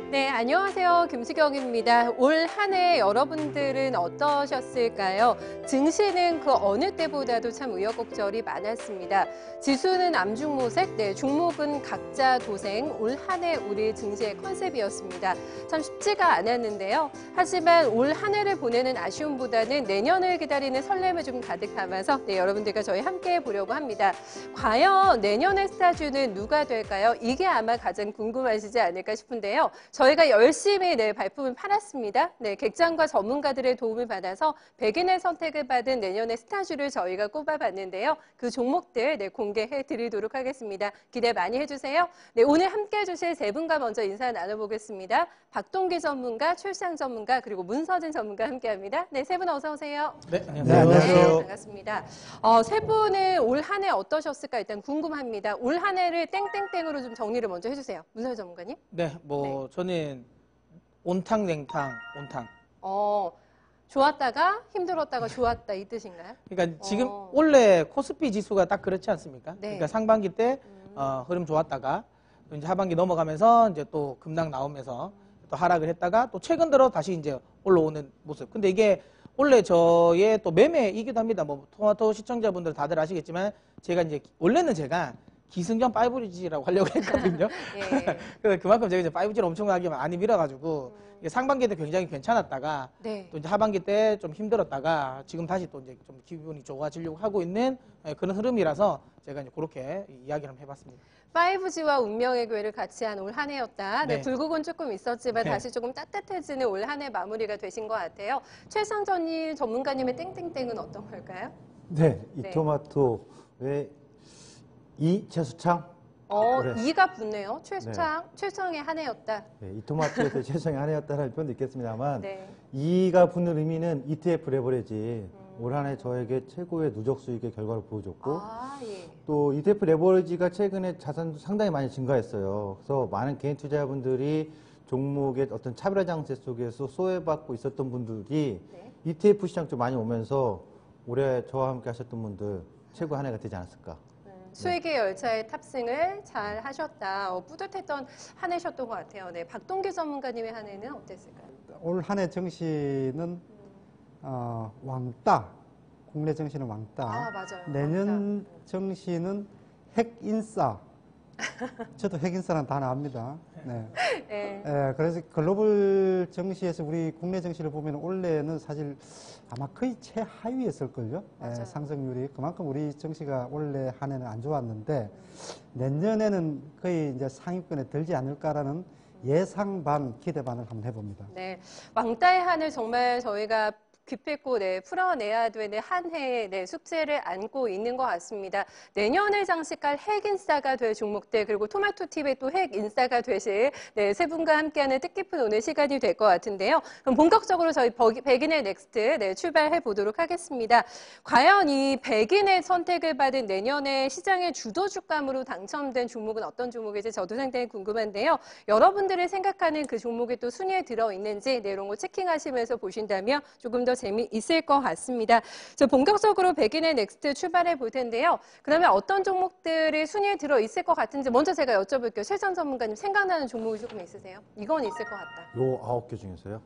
네, 안녕하세요. 김수경입니다. 올 한 해 여러분들은 어떠셨을까요? 증시는 그 어느 때보다도 참 우여곡절이 많았습니다. 지수는 암중모색, 중목은 각자 도생, 올 한 해 우리 증시의 컨셉이었습니다. 참 쉽지가 않았는데요. 하지만 올 한 해를 보내는 아쉬움보다는 내년을 기다리는 설렘을 좀 가득 담아서 여러분들과 저희 함께 보려고 합니다. 과연 내년의 스타주는 누가 될까요? 이게 아마 가장 궁금하시지 않을까 싶은데요. 저희가 열심히 발품을 팔았습니다. 객장과 전문가들의 도움을 받아서 100인의 선택을 받은 내년의 스타주를 저희가 꼽아봤는데요. 그 종목들 공개해 드리도록 하겠습니다. 기대 많이 해주세요. 오늘 함께 해주실 세 분과 먼저 인사 나눠보겠습니다. 박동기 전문가, 최수장 전문가, 그리고 문서진 전문가 함께합니다. 세 분 어서 오세요. 네, 안녕하세요. 네, 반갑습니다. 세 분은 올 한 해 어떠셨을까 일단 궁금합니다. 올 한 해를 땡땡땡으로 좀 정리를 먼저 해주세요. 문서진 전문가님. 저는 온탕, 냉탕, 온탕. 좋았다가 힘들었다가 좋았다 이 뜻인가요? 그러니까 지금 원래 코스피 지수가 딱 그렇지 않습니까? 네. 그러니까 상반기 때 흐름 좋았다가 또 이제 하반기 넘어가면서 이제 또 급락 나오면서 또 하락을 했다가 또 최근 들어 다시 이제 올라오는 모습. 근데 이게 원래 저의 또 매매이기도 합니다. 뭐 토마토 시청자분들 다들 아시겠지만 제가 이제 원래는 제가 기승전 5G라고 하려고 했거든요. 예. 그만큼 제가 이제 5G를 엄청나게 많이 밀어가지고 이게 상반기 때 굉장히 괜찮았다가 또 이제 하반기 때 좀 힘들었다가 지금 다시 또 이제 좀 기분이 좋아지려고 하고 있는 그런 흐름이라서 제가 이제 그렇게 이야기를 한번 해봤습니다. 5G와 운명의 교회를 같이 한 올 한 해였다. 네. 굴곡은 조금 있었지만 네. 다시 조금 따뜻해지는 올 한 해 마무리가 되신 것 같아요. 최상전 전문가님의 땡땡땡은 어떤 걸까요? 네, 이토마토의 최수창. 네. 이가 붙네요. 최성의 한 해였다. 네, 이토마토에서 최성의 한 해였다는 표현도 있겠습니다만 네. 이가 붙는 의미는 ETF 레버리지 올 한 해 저에게 최고의 누적 수익의 결과를 보여줬고 예. 또 ETF 레버리지가 최근에 자산도 상당히 많이 증가했어요. 그래서 많은 개인 투자자분들이 종목의 어떤 차별화 장세 속에서 소외받고 있었던 분들이 ETF 시장 좀 많이 오면서 올해 저와 함께 하셨던 분들 최고 한 해가 되지 않았을까. 수익의 열차에 탑승을 잘 하셨다. 뿌듯했던 한 해셨던 것 같아요. 네, 박동기 전문가님의 한 해는 어땠을까요? 올 한 해 정시는 왕따, 국내 정시는 왕따. 맞아요. 내년 왕따. 정시는 핵인싸. 저도 핵인싸라는 단어 압니다. 네. 네. 그래서 글로벌 정시에서 우리 국내 정시를 보면 올해는 사실 아마 거의 최하위였을걸요. 상승률이. 그만큼 우리 정시가 올해 한 해는 안 좋았는데 내년에는 거의 이제 상위권에 들지 않을까라는 예상 반, 기대 반을 한번 해봅니다. 네. 왕따의 한을 정말 저희가 기필코 풀어내야 되는 한 해의 숙제를 안고 있는 것 같습니다. 내년을 장식할 핵인싸가 될 종목들 그리고 토마토TV의 또 핵인싸가 되실 세 분과 함께하는 뜻깊은 오늘 시간이 될 것 같은데요. 그럼 본격적으로 저희 100인의 넥스트 출발해 보도록 하겠습니다. 과연 이 100인의 선택을 받은 내년에 시장의 주도 주감으로 당첨된 종목은 어떤 종목일지 저도 상당히 궁금한데요. 여러분들이 생각하는 그 종목이 또 순위에 들어있는지 이런 거 체킹하시면서 보신다면 조금 더 재미있을 것 같습니다. 본격적으로 100인의 넥스트 출발해 볼 텐데요. 그러면 어떤 종목들이 순위에 들어있을 것 같은지 먼저 제가 여쭤볼게요. 최장 전문가님 생각나는 종목이 조금 있으세요? 이건 있을 것 같다. 요 9개 중에서요?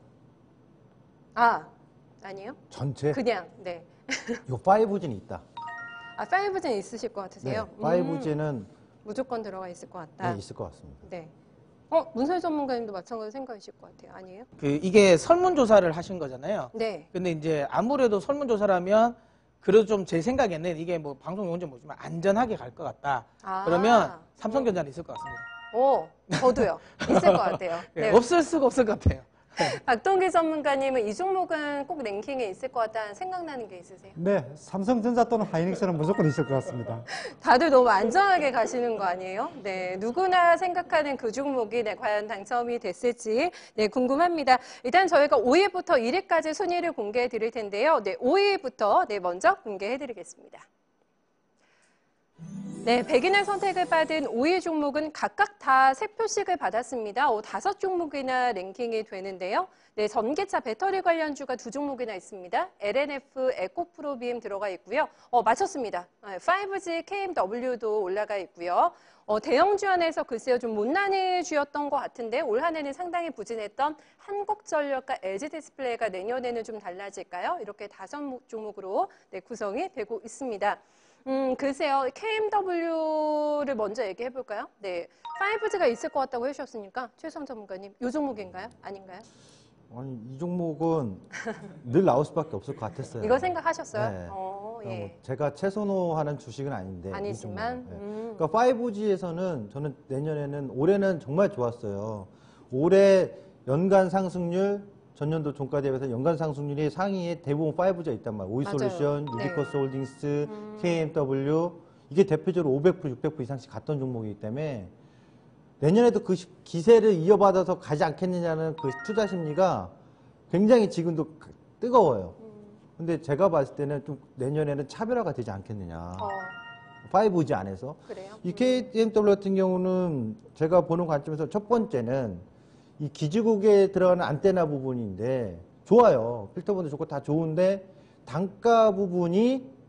아니에요? 전체? 그냥, 요 5G는 있다. 5G는 있으실 것 같으세요? 네, 5G는 무조건 들어가 있을 것 같다. 네, 있을 것 같습니다. 네. 문서희 전문가님도 마찬가지로 생각이실 것 같아요. 아니에요? 이게 설문조사를 하신 거잖아요. 네. 근데 이제 아무래도 설문조사라면 그래도 좀 제 생각에는 이게 뭐 방송 용어인지 모르지만 안전하게 갈 것 같다. 그러면 삼성전자는 있을 것 같습니다. 저도요. 있을 것 같아요. 네. 없을 수가 없을 것 같아요. 박동기 전문가님은 이 종목은 꼭 랭킹에 있을 것 같다는 생각나는 게 있으세요? 네, 삼성전자 또는 하이닉스는 무조건 있을 것 같습니다. 다들 너무 안전하게 가시는 거 아니에요? 네, 누구나 생각하는 그 종목이 과연 당첨이 됐을지 궁금합니다. 일단 저희가 5위부터 1위까지 순위를 공개해 드릴 텐데요. 5위부터 먼저 공개해 드리겠습니다. 네, 100인의 선택을 받은 5위 종목은 각각 다 3표씩을 받았습니다. 5종목이나 랭킹이 되는데요. 네, 전기차 배터리 관련주가 2종목이나 있습니다. LNF, 에코프로비엠 들어가 있고요. 맞췄습니다. 5G, KMW도 올라가 있고요. 대형주 안에서 글쎄요, 좀 못난이 주였던 것 같은데 올 한 해는 상당히 부진했던 한국전력과 LG디스플레이가 내년에는 좀 달라질까요? 이렇게 5종목으로 네, 구성이 되고 있습니다. 글쎄요, KMW를 먼저 얘기해 볼까요? 네, 5G가 있을 것 같다고 해주셨으니까 최수영 전문가님, 이 종목인가요? 아닌가요? 아니, 이 종목은 늘 나올 수밖에 없을 것 같았어요. 이거 생각하셨어요? 네. 예. 뭐 제가 최선호하는 주식은 아닌데. 아니지만, 이 종목은. 네. 그러니까 5G에서는 저는 내년에는 올해는 정말 좋았어요. 올해 연간 상승률 전년도 종가 대비해서 연간 상승률이 상위에 대부분 5G가 있단 말이에요. 오이솔루션, 네. 유니커스 홀딩스, KMW 이게 대표적으로 500%, 600% 이상씩 갔던 종목이기 때문에 내년에도 그 기세를 이어받아서 가지 않겠느냐는 그 투자 심리가 굉장히 지금도 뜨거워요. 근데 제가 봤을 때는 좀 내년에는 차별화가 되지 않겠느냐. 5G 안에서. 그래요? 이 KMW 같은 경우는 제가 보는 관점에서 첫 번째는 이 기지국에 들어가는 안테나 부분인데 좋아요. 필터분도 좋고 다 좋은데 단가 부분이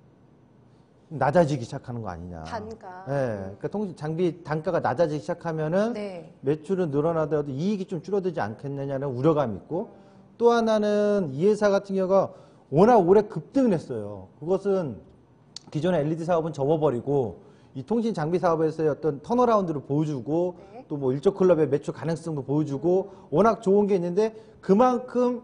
낮아지기 시작하는 거 아니냐. 단가. 네, 그러니까 통신 장비 단가가 낮아지기 시작하면은 네. 매출은 늘어나더라도 이익이 좀 줄어들지 않겠느냐는 우려감이 있고 또 하나는 이 회사 같은 경우가 워낙 오래 급등을 했어요. 그것은 기존의 LED 사업은 접어버리고 이 통신 장비 사업에서의 어떤 턴어라운드를 보여주고 네. 또 뭐 일조 클럽의 매출 가능성도 보여주고 워낙 좋은 게 있는데 그만큼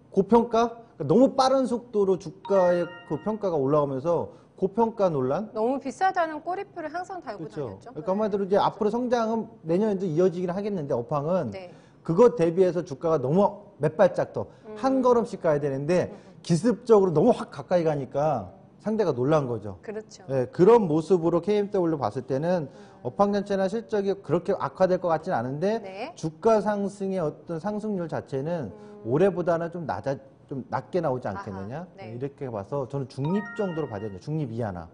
고평가 그러니까 너무 빠른 속도로 주가의 그 평가가 올라오면서 고평가 논란. 너무 비싸다는 꼬리표를 항상 달고 그렇죠. 다녔죠. 그러니까 한마디로 이제 앞으로 성장은 내년에도 이어지긴 하겠는데 업황은 네. 그것 대비해서 주가가 너무 몇 발짝 더 한 걸음씩 가야 되는데 기습적으로 너무 확 가까이 가니까 상대가 놀란 거죠. 그렇죠. 네, 그런 모습으로 KMW 봤을 때는 업황 전체나 실적이 그렇게 악화될 것 같지는 않은데 네. 주가 상승의 어떤 상승률 자체는 올해보다는 좀 낮게 나오지 않겠느냐. 아하, 네. 이렇게 봐서 저는 중립 정도로 봐야 되죠. 중립 이하나.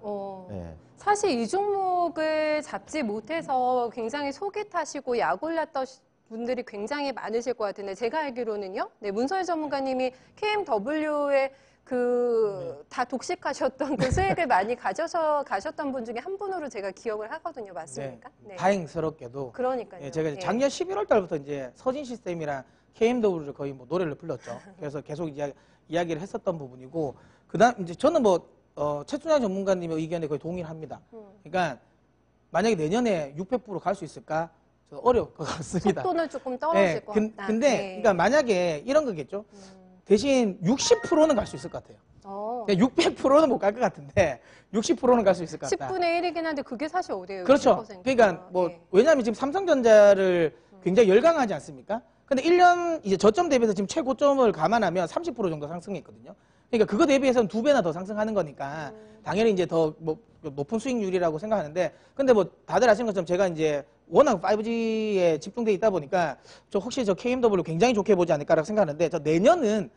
네. 사실 이 종목을 잡지 못해서 굉장히 속이 타시고 약 올랐던 분들이 굉장히 많으실 것 같은데 제가 알기로는요. 네, 문서희 전문가님이 KMW에 다 독식하셨던 그 수익을 많이 가셨던 분 중에 한 분으로 제가 기억을 하거든요. 맞습니까? 네. 다행스럽게도 그러니까요. 예, 제가 작년 11월 달부터 이제 서진 시스템이랑 KMW를 거의 뭐 노래를 불렀죠. 그래서 계속 이야기를 했었던 부분이고 그다음 이제 저는 최춘향 전문가님의 의견에 거의 동의를 합니다. 그러니까 만약에 내년에 600% 갈 수 있을까? 어려울 것 같습니다. 속도는 조금 떨어질 것 같다. 근데 네. 그러니까 만약에 이런 거겠죠. 대신 60%는 갈 수 있을 것 같아요. 600%는 못 갈 것 같은데 60%는 갈 수 있을 것 같다. 10분의 1이긴 한데 그게 사실 어디예요? 그렇죠. 60%가. 그러니까 네. 왜냐하면 지금 삼성전자를 굉장히 열강하지 않습니까? 근데 1년 이제 저점 대비해서 지금 최고점을 감안하면 30% 정도 상승했거든요. 그러니까 그거 대비해서는 2배나 더 상승하는 거니까 당연히 이제 더 높은 수익률이라고 생각하는데 근데 다들 아시는 것처럼 제가 이제 워낙 5G에 집중돼 있다 보니까 혹시 KMW 굉장히 좋게 보지 않을까라고 생각하는데 저 내년은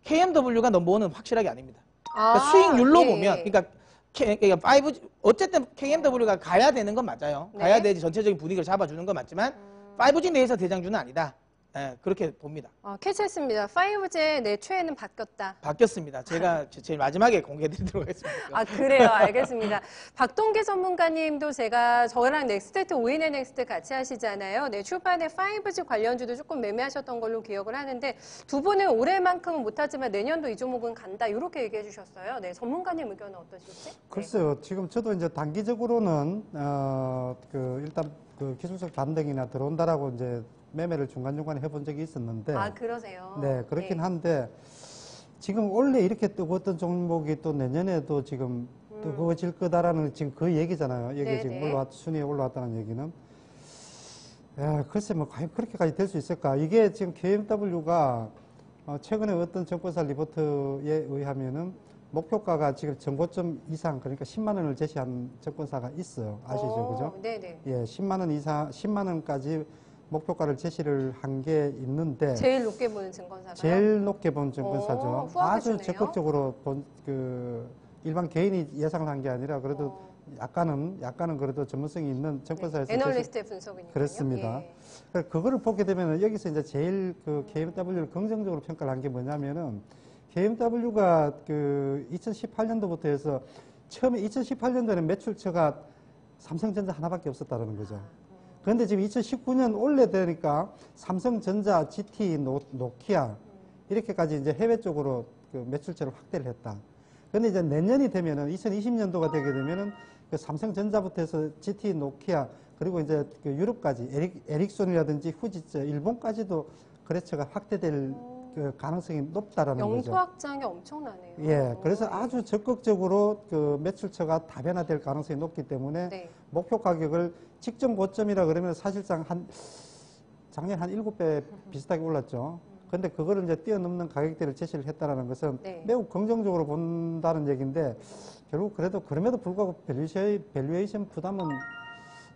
KMW가 넘버원은 확실하게 아닙니다. 그러니까 수익률로 보면 그러니까 5G 어쨌든 KMW가 가야 되는 건 맞아요. 네. 가야 되지 전체적인 분위기를 잡아주는 건 맞지만 5G 내에서 대장주는 아니다. 네, 그렇게 봅니다. 캐치했습니다. 5G의 내 최애는 바뀌었다. 바뀌었습니다. 제가 제일 마지막에 공개해드리도록 하겠습니다. 그래요. 알겠습니다. 박동기 전문가님도 저랑 넥스트 5인의 넥스트 같이 하시잖아요. 네, 초반에 5G 관련주도 조금 매매하셨던 걸로 기억을 하는데 두 분은 올해만큼은 못하지만 내년도 이 종목은 간다. 이렇게 얘기해 주셨어요. 네, 전문가님 의견은 어떠실지? 글쎄요. 지금 저도 이제 단기적으로는 일단 기술적 반등이나 들어온다라고 이제 매매를 중간중간에 해본 적이 있었는데. 그러세요? 네, 그렇긴 한데, 지금 원래 이렇게 뜨거웠던 종목이 또 내년에도 지금 뜨거워질 거다라는 지금 그 얘기잖아요. 이게 지금 순위에 올라왔다는 얘기는. 글쎄, 과연 그렇게까지 될 수 있을까? 이게 지금 KMW가 최근에 어떤 정권사 리포트에 의하면은 목표가가 지금 정고점 이상, 그러니까 10만 원을 제시한 정권사가 있어요. 아시죠? 그죠? 네네. 예, 10만 원까지 목표가를 제시를 한 게 있는데 제일 높게 보는 증권사가요? 제일 높게 본 증권사죠. 아주 후하게 주네요. 적극적으로 일반 개인이 예상을 한 게 아니라 그래도 약간은 그래도 전문성이 있는 정권사에서 애널리스트의 분석이니까요. 그렇습니다. 예. 그거를 보게 되면 여기서 이제 제일 그 KMW를 긍정적으로 평가를 한 게 뭐냐면은 KMW가 그 2018년도부터 해서 처음에 2018년도에는 매출처가 삼성전자 하나밖에 없었다는 거죠. 그런데 지금 2019년 올해 되니까 삼성전자, GT, 노키아 이렇게까지 이제 해외 쪽으로 그 매출처를 확대를 했다. 그런데 이제 내년이 되면은 2020년도가 되게 되면은 그 삼성전자부터 해서 GT, 노키아 그리고 이제 그 유럽까지 에릭손이라든지 후지츠, 일본까지도 거래처가 확대될 그 가능성이 높다라는 거죠. 영토 확장이 엄청나네요. 예, 그래서 아주 적극적으로 그 매출처가 다변화될 가능성이 높기 때문에 네. 목표 가격을 직전 고점이라 그러면 사실상 작년 한 7배 비슷하게 올랐죠. 근데 그거를 이제 뛰어넘는 가격대를 제시를 했다라는 것은 네. 매우 긍정적으로 본다는 얘기인데 결국 그래도 그럼에도 불구하고 밸류에이션 부담은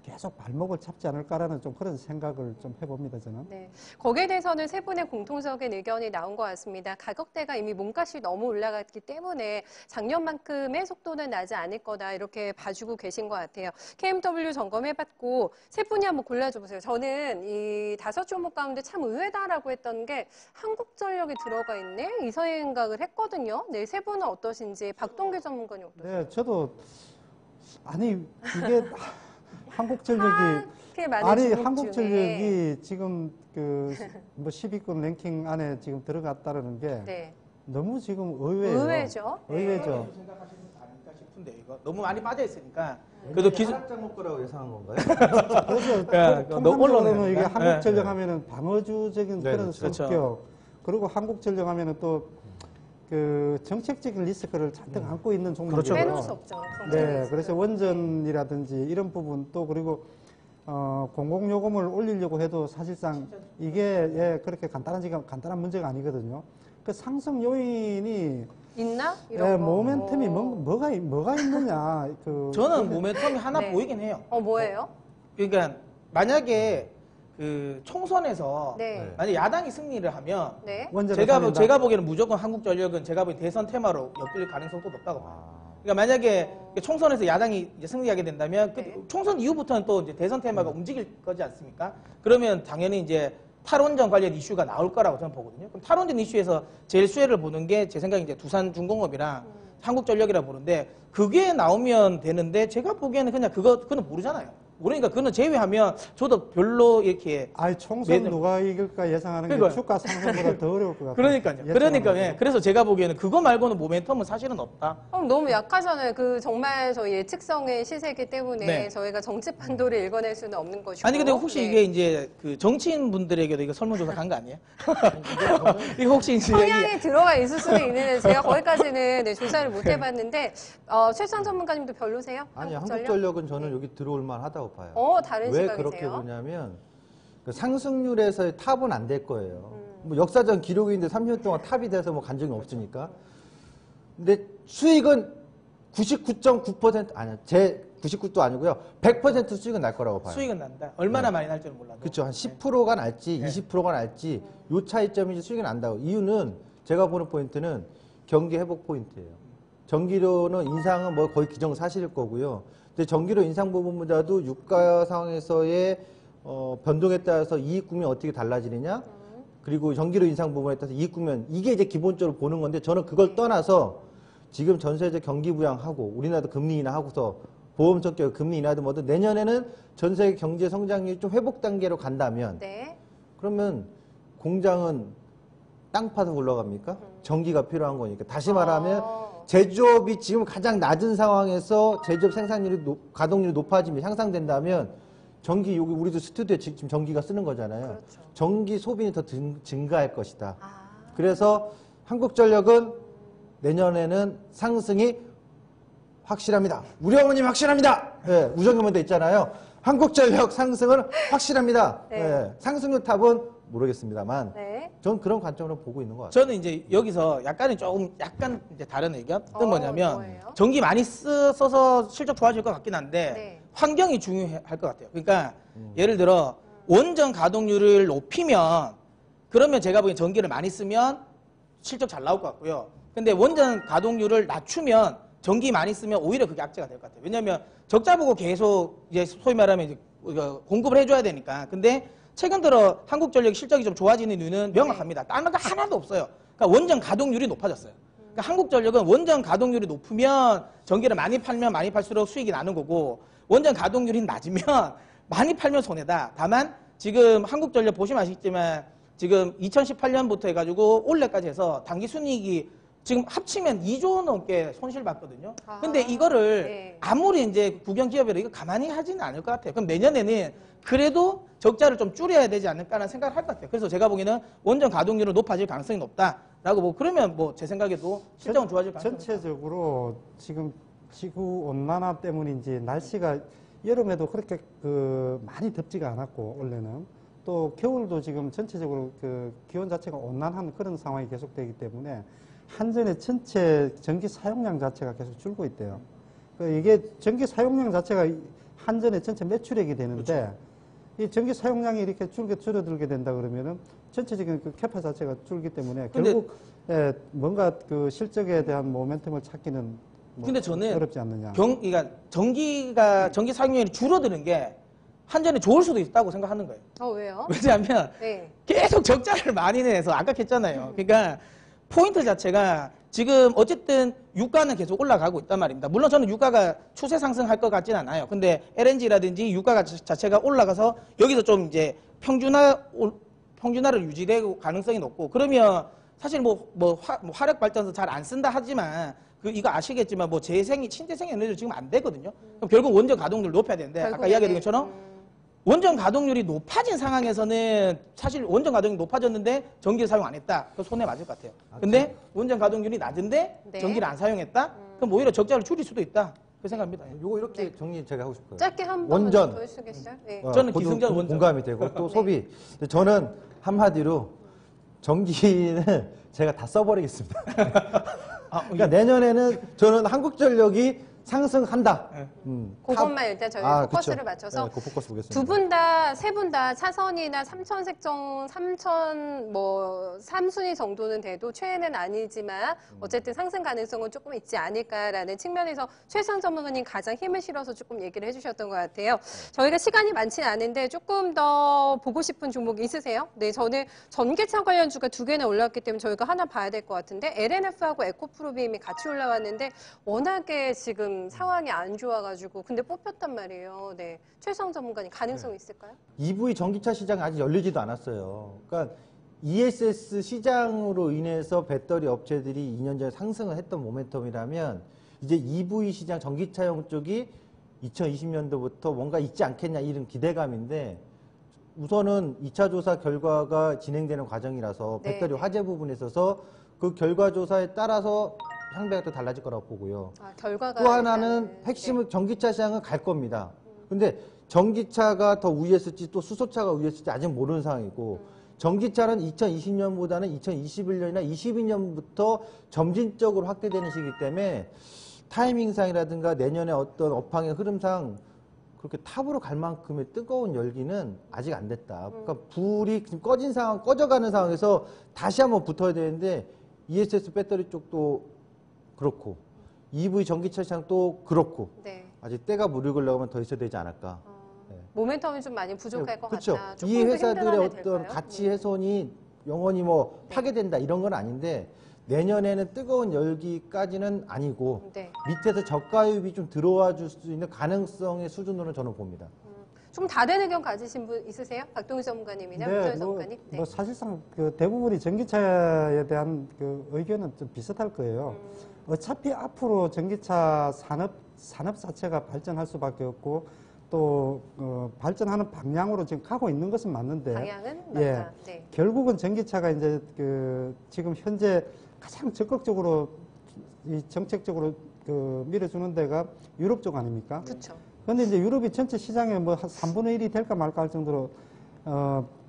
계속 발목을 잡지 않을까라는 좀 그런 생각을 좀 해봅니다, 저는. 네. 거기에 대해서는 세 분의 공통적인 의견이 나온 것 같습니다. 가격대가 이미 몸값이 너무 올라갔기 때문에 작년만큼의 속도는 나지 않을 거다 이렇게 봐주고 계신 것 같아요. KMW 점검해봤고 세 분이 한번 골라줘보세요. 저는 이 5종목 가운데 참 의외다라고 했던 게 한국전력이 들어가 있네 이 생각을 했거든요. 네, 세 분은 어떠신지 박동규 전문가님 어떠세요? 네, 저도 아니 이게 한국전력이 그렇게 많은 아니 종목 중에. 한국전력이 지금 그 뭐 10위권 랭킹 안에 지금 들어갔다라는 게 네. 너무 지금 의외예요. 의외죠. 의외죠. 생각하시는 분 아닐까 싶은데 이거 너무 많이 빠져 있으니까 그래도 기술 하락장 거라고 예상한 건가요? 예, 너무 통상적으로는 올라오니까. 이게 예, 한국전력 예. 하면은 방어주적인 네, 그런 그렇죠. 성격 그리고 한국전력 하면은 또 그 정책적인 리스크를 잔뜩 안고 있는 종목이에요. 그렇죠. 빼놓을 수 없죠. 네, 그래서 원전이라든지 이런 부분 또 그리고 공공요금을 올리려고 해도 사실상 이게 예, 그렇게 간단한 문제가 아니거든요. 그 상승 요인이 있나? 이런 예, 거. 모멘텀이 뭐가 있느냐. 그 저는 모멘텀이 하나 네. 보이긴 해요. 뭐예요? 그러니까 만약에 그 총선에서 네. 만약 야당이 승리를 하면 네. 원전을 제가 살린다. 제가 보기에는 무조건 한국전력은 제가 보기엔 대선 테마로 엮일 가능성도 높다고 봐요. 그러니까 만약에 총선에서 야당이 이제 승리하게 된다면 그 네. 총선 이후부터는 또 이제 대선 테마가 움직일 거지 않습니까? 그러면 당연히 이제 탈원전 관련 이슈가 나올 거라고 저는 보거든요. 그럼 탈원전 이슈에서 제일 수혜를 보는 게 제 생각에 이제 두산중공업이랑 한국전력이라 보는데 그게 나오면 되는데 제가 보기에는 그냥 그거는 모르잖아요. 모르니까 그거는 제외하면 저도 별로 이렇게 아니 총선 매달- 누가 이길까 예상하는 게 그러니까요. 주가 상승보다 더 어려울 것 같아요. 그러니까요. 그러니까 예. 그래서 제가 보기에는 그거 말고는 모멘텀은 사실은 없다. 너무 약하잖아요. 그 정말 저희 예측성의 시세이기 때문에 네. 저희가 정책 판도를 읽어낼 수는 없는 것이고. 아니 근데 혹시 네. 이게 이제 그 정치인 분들에게도 이거 설문조사 간 거 아니에요? 이거 혹시 이제 성향이 들어가 있을 수는 있는데 제가 거기까지는 네, 조사를 못 해봤는데 최수환 전문가님도 별로세요? 아니 한국전력? 한국전력은 저는 여기 들어올 만하다고 봐요. 다른 왜 시각이세요? 그렇게 보냐면 그 상승률에서의 탑은 안 될 거예요. 뭐 역사적 기록인데 30년 동안 탑이 돼서 뭐 간 적이 없으니까. 근데 수익은 99.9% 아니야. 제 99도 아니고요. 100% 수익은 날 거라고 봐요. 수익은 난다. 얼마나 많이 날지는 몰라도. 그렇죠. 한 10%가 날지 네. 20%가 날지 요 차이점이 수익이 난다고. 이유는 제가 보는 포인트는 경기 회복 포인트예요. 전기료는 인상은 뭐 거의 기정사실일 거고요. 근데 전기료 인상 부분보다도 유가 상황에서의 변동에 따라서 이익 구면 어떻게 달라지느냐, 그리고 전기료 인상 부분에 따라서 이익 구면 이게 이제 기본적으로 보는 건데 저는 그걸 떠나서 지금 전 세계 경기 부양하고 우리나라도 금리 인하하고서 보험 적격 금리 인하도 뭐든 내년에는 전 세계 경제 성장률이 좀 회복 단계로 간다면 네. 그러면 공장은 땅 파서 올라갑니까? 전기가 필요한 거니까. 다시 말하면 제조업이 지금 가장 낮은 상황에서 제조업 생산률이 가동률이 높아지면 향상된다면 전기 여기 우리도 스튜디오에 지금 전기가 쓰는 거잖아요. 그렇죠. 전기 소비는 더 증가할 것이다. 아, 그래서 한국전력은 내년에는 상승이 확실합니다. 우리 어머님 확실합니다. 예, 우정경면도 있잖아요. 한국전력 상승은 확실합니다. 네. 예, 상승률 탑은 모르겠습니다만 네. 전 그런 관점으로 보고 있는 것 같아요. 저는 이제 여기서 약간 이제 다른 의견? 어떤 거냐면 뭐예요? 전기 많이 써서 실적 좋아질 것 같긴 한데 네. 환경이 중요할 것 같아요. 그러니까 예를 들어 원전 가동률을 높이면 그러면 제가 보기엔 전기를 많이 쓰면 실적 잘 나올 것 같고요. 근데 원전 가동률을 낮추면 전기 많이 쓰면 오히려 그게 악재가 될 것 같아요. 왜냐하면 적자 보고 계속 이제 소위 말하면 이제 공급을 해줘야 되니까. 근데 최근 들어 한국전력 실적이 좀 좋아지는 이유는 명확합니다. 다른 거 하나도 없어요. 그러니까 원전 가동률이 높아졌어요. 그러니까 한국전력은 원전 가동률이 높으면 전기를 많이 팔면 많이 팔수록 수익이 나는 거고, 원전 가동률이 낮으면 많이 팔면 손해다. 다만 지금 한국전력 보시면 아시겠지만 지금 2018년부터 해가지고 올해까지 해서 당기 순이익이 지금 합치면 2조 넘게 손실봤거든요. 근데 이거를 네. 아무리 이제 국영기업이라 이거 가만히 하지는 않을 것 같아요. 그럼 내년에는 그래도 적자를 좀 줄여야 되지 않을까라는 생각을 할 것 같아요. 그래서 제가 보기에는 원전 가동률은 높아질 가능성이 높다라고 보고, 그러면 뭐 제 생각에도 실적은 좋아질 가능성이 높다. 전체적으로 지금 지구 온난화 때문인지 날씨가 여름에도 그렇게 많이 덥지가 않았고 원래는 또 겨울도 지금 전체적으로 그 기온 자체가 온난한 그런 상황이 계속되기 때문에 한전의 전체 전기 사용량 자체가 계속 줄고 있대요. 이게 전기 사용량 자체가 한전의 전체 매출액이 되는데, 그렇죠. 이 전기 사용량이 이렇게 줄어들게 된다 그러면은 전체적인 그 캐파 자체가 줄기 때문에 근데 결국 뭔가 그 실적에 대한 모멘텀을 찾기는 뭐 근데 저는 어렵지 않느냐. 그러니까 전기 사용량이 줄어드는 게 한전에 좋을 수도 있다고 생각하는 거예요. 왜요? 왜냐하면 네. 계속 적자를 많이 내서 아깝겠잖아요. 그러니까 포인트 자체가 지금 어쨌든 유가는 계속 올라가고 있단 말입니다. 물론 저는 유가가 추세 상승할 것 같지는 않아요. 근데 LNG라든지 유가가 자체가 올라가서 여기서 좀 이제 평준화를 유지되고 가능성이 높고, 그러면 사실 화력 발전소 잘 안 쓴다 하지만 이거 아시겠지만 뭐 신재생 에너지 지금 안 되거든요. 그럼 결국 원전 가동률 높여야 되는데 아까 이야기했던 것처럼 원전 가동률이 높아진 상황에서는 사실 원전 가동률이 높아졌는데 전기를 사용 안 했다. 그럼 손해 맞을 것 같아요. 근데 원전 가동률이 낮은데 네. 전기를 안 사용했다? 그럼 오히려 적자를 줄일 수도 있다. 그 생각입니다. 요거 이렇게 정리 제가 하고 싶어요. 짧게 한 번만 원전. 보여주시겠어요? 네. 저는 모두 기승전 원전. 공감이 되고 또 소비. 근데 저는 한마디로 전기는 제가 다 써버리겠습니다. 그러니까 내년에는 저는 한국전력이 상승한다. 그것만 일단 저희 포커스를 맞춰서 네, 그 포커스 보겠습니다. 세 분 다 차선이나 삼천색정, 뭐 3순위 정도는 돼도 최애는 아니지만 어쨌든 상승 가능성은 조금 있지 않을까라는 측면에서 최상 전문가님 가장 힘을 실어서 조금 얘기를 해주셨던 것 같아요. 저희가 시간이 많지는 않은데 조금 더 보고 싶은 종목이 있으세요? 네, 저는 전기차 관련주가 2개나 올라왔기 때문에 저희가 하나 봐야 될 것 같은데 LNF하고 에코프로비엠이 같이 올라왔는데 워낙에 지금 상황이 안 좋아가지고 근데 뽑혔단 말이에요. 네, 최성 전문가님 가능성이 있을까요? EV 전기차 시장이 아직 열리지도 않았어요. 그러니까 ESS 시장으로 인해서 배터리 업체들이 2년 전에 상승을 했던 모멘텀이라면 이제 EV 시장 전기차용 쪽이 2020년도부터 뭔가 있지 않겠냐 이런 기대감인데, 우선은 2차 조사 결과가 진행되는 과정이라서 네. 배터리 화재 부분에 있어서 그 결과 조사에 따라서 향배가 또 달라질 거라고 보고요. 결과가 또 하나는 일단은, 핵심은 전기차 시장은 갈 겁니다. 근데 전기차가 더 우위에 있을지 또 수소차가 우위에 있을지 아직 모르는 상황이고, 전기차는 2020년보다는 2021년이나 22년부터 점진적으로 확대되는 시기이기 때문에 타이밍상이라든가 내년에 어떤 업황의 흐름상 그렇게 탑으로 갈 만큼의 뜨거운 열기는 아직 안 됐다. 그러니까 불이 지금 꺼진 상황, 꺼져가는 상황에서 다시 한번 붙어야 되는데 ESS 배터리 쪽도 그렇고 EV 전기차 시장도 그렇고 네. 아직 때가 무르익으려고 하면 더 있어야 되지 않을까. 네. 모멘텀이 좀 많이 부족할 것 그렇죠. 같다. 조금 이 더 회사들의 힘들어야 어떤 될까요? 가치 훼손이 영원히 뭐 파괴된다 이런 건 아닌데 내년에는 뜨거운 열기까지는 아니고 네. 밑에서 저가유입이 좀 들어와 줄 수 있는 가능성의 수준으로는 저는 봅니다. 좀 다른 의견 가지신 분 있으세요? 박동희 전문가님이나 문정현 전문가님? 네. 뭐 사실상 그 대부분이 전기차에 대한 그 의견은 좀 비슷할 거예요. 어차피 앞으로 전기차 산업 자체가 발전할 수밖에 없고 또 발전하는 방향으로 지금 가고 있는 것은 맞는데, 방향은 예, 맞다. 네. 결국은 전기차가 이제 지금 현재 가장 적극적으로 이 정책적으로 밀어주는 데가 유럽 쪽 아닙니까? 그렇죠. 그런데 이제 유럽이 전체 시장에 뭐 한 3분의 1이 될까 말까 할 정도로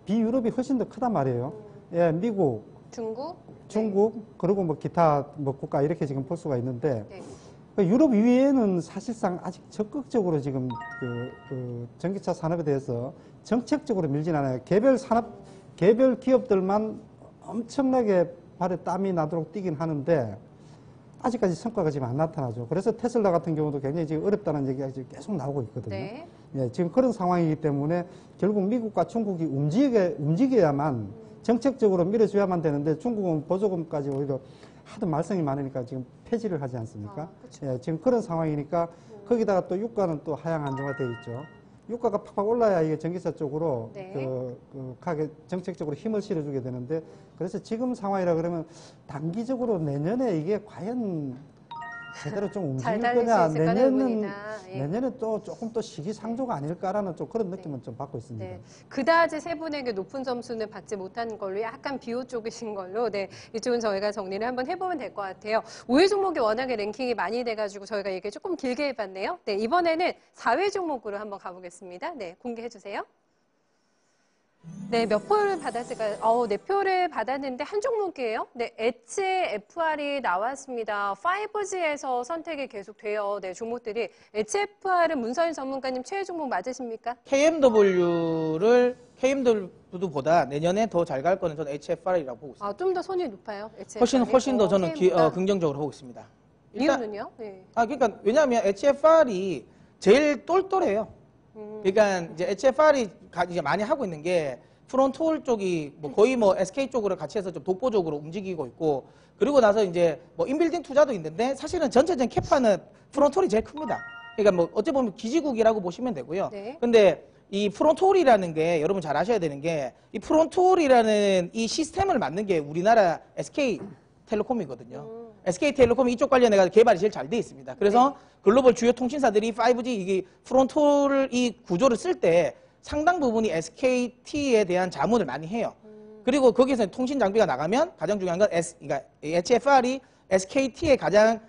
비유럽이 훨씬 더 크단 말이에요. 예, 미국, 중국, 그리고 뭐 기타 뭐 국가 이렇게 지금 볼 수가 있는데, 네. 유럽 이외에는 사실상 아직 적극적으로 지금 그 전기차 산업에 대해서 정책적으로 밀진 않아요. 개별 기업들만 엄청나게 발에 땀이 나도록 뛰긴 하는데, 아직까지 성과가 지금 안 나타나죠. 그래서 테슬라 같은 경우도 굉장히 지금 어렵다는 얘기가 지금 계속 나오고 있거든요. 네. 예, 지금 그런 상황이기 때문에 결국 미국과 중국이 움직여야만 정책적으로 밀어줘야만 되는데 중국은 보조금까지 오히려 하도 말썽이 많으니까 지금 폐지를 하지 않습니까? 예, 지금 그런 상황이니까 거기다가 또 유가는 또 하향 안정화되어 있죠. 유가가 팍팍 올라야 이게 전기차 쪽으로 네. 가게 정책적으로 힘을 실어주게 되는데 그래서 지금 상황이라 그러면 단기적으로 내년에 이게 과연 제대로 좀 잘 움직일 달릴 수 거냐 있을까는 의문이다. 예. 내년에 또 조금 또 시기상조가 아닐까라는 좀 그런 느낌은 좀 받고 있습니다. 네. 그다지 세 분에게 높은 점수는 받지 못한 걸로 약간 비호 쪽이신 걸로 네. 이쪽은 저희가 정리를 한번 해보면 될 것 같아요. 5위 종목이 워낙에 랭킹이 많이 돼가지고 저희가 얘기 조금 길게 해봤네요. 네. 이번에는 4위 종목으로 한번 가보겠습니다. 네. 공개해 주세요. 네, 몇 표를 받았을까요? 네 표를 받았는데 한 종목이에요. 네, HFR이 나왔습니다. 5G에서 선택이 계속 돼요. 네, 종목들이. HFR은 문서인 전문가님 최애 종목 맞으십니까? KMW보다 내년에 더 잘 갈 거는 저는 HFR이라고 보고 있습니다. 좀 더 손이 높아요. HFR. 훨씬 더 저는 KM보다. 긍정적으로 보고 있습니다. 이유는요? 네. 그러니까 왜냐하면 HFR이 제일 똘똘해요. 그러니까 이제 HFR이 이제 많이 하고 있는 게 프론트홀 쪽이 뭐 거의 뭐 SK 쪽으로 같이 해서 좀 독보적으로 움직이고 있고 그리고 나서 이제 뭐 인빌딩 투자도 있는데 사실은 전체적인 캐파는 프론트홀이 제일 큽니다. 그러니까 뭐 어찌 보면 기지국이라고 보시면 되고요. 네. 근데 이 프론트홀이라는 게 여러분 잘 아셔야 되는 게 이 프론트홀이라는 이 시스템을 만든 게 우리나라 SK텔레콤이거든요. SK텔레콤이 이쪽 관련해서 개발이 제일 잘 돼 있습니다. 그래서 글로벌 주요 통신사들이 5G 이게 프론트홀 이 구조를 쓸 때 상당 부분이 SKT에 대한 자문을 많이 해요. 그리고 거기서 통신 장비가 나가면 가장 중요한 건 그러니까 HFR이 SKT의 가장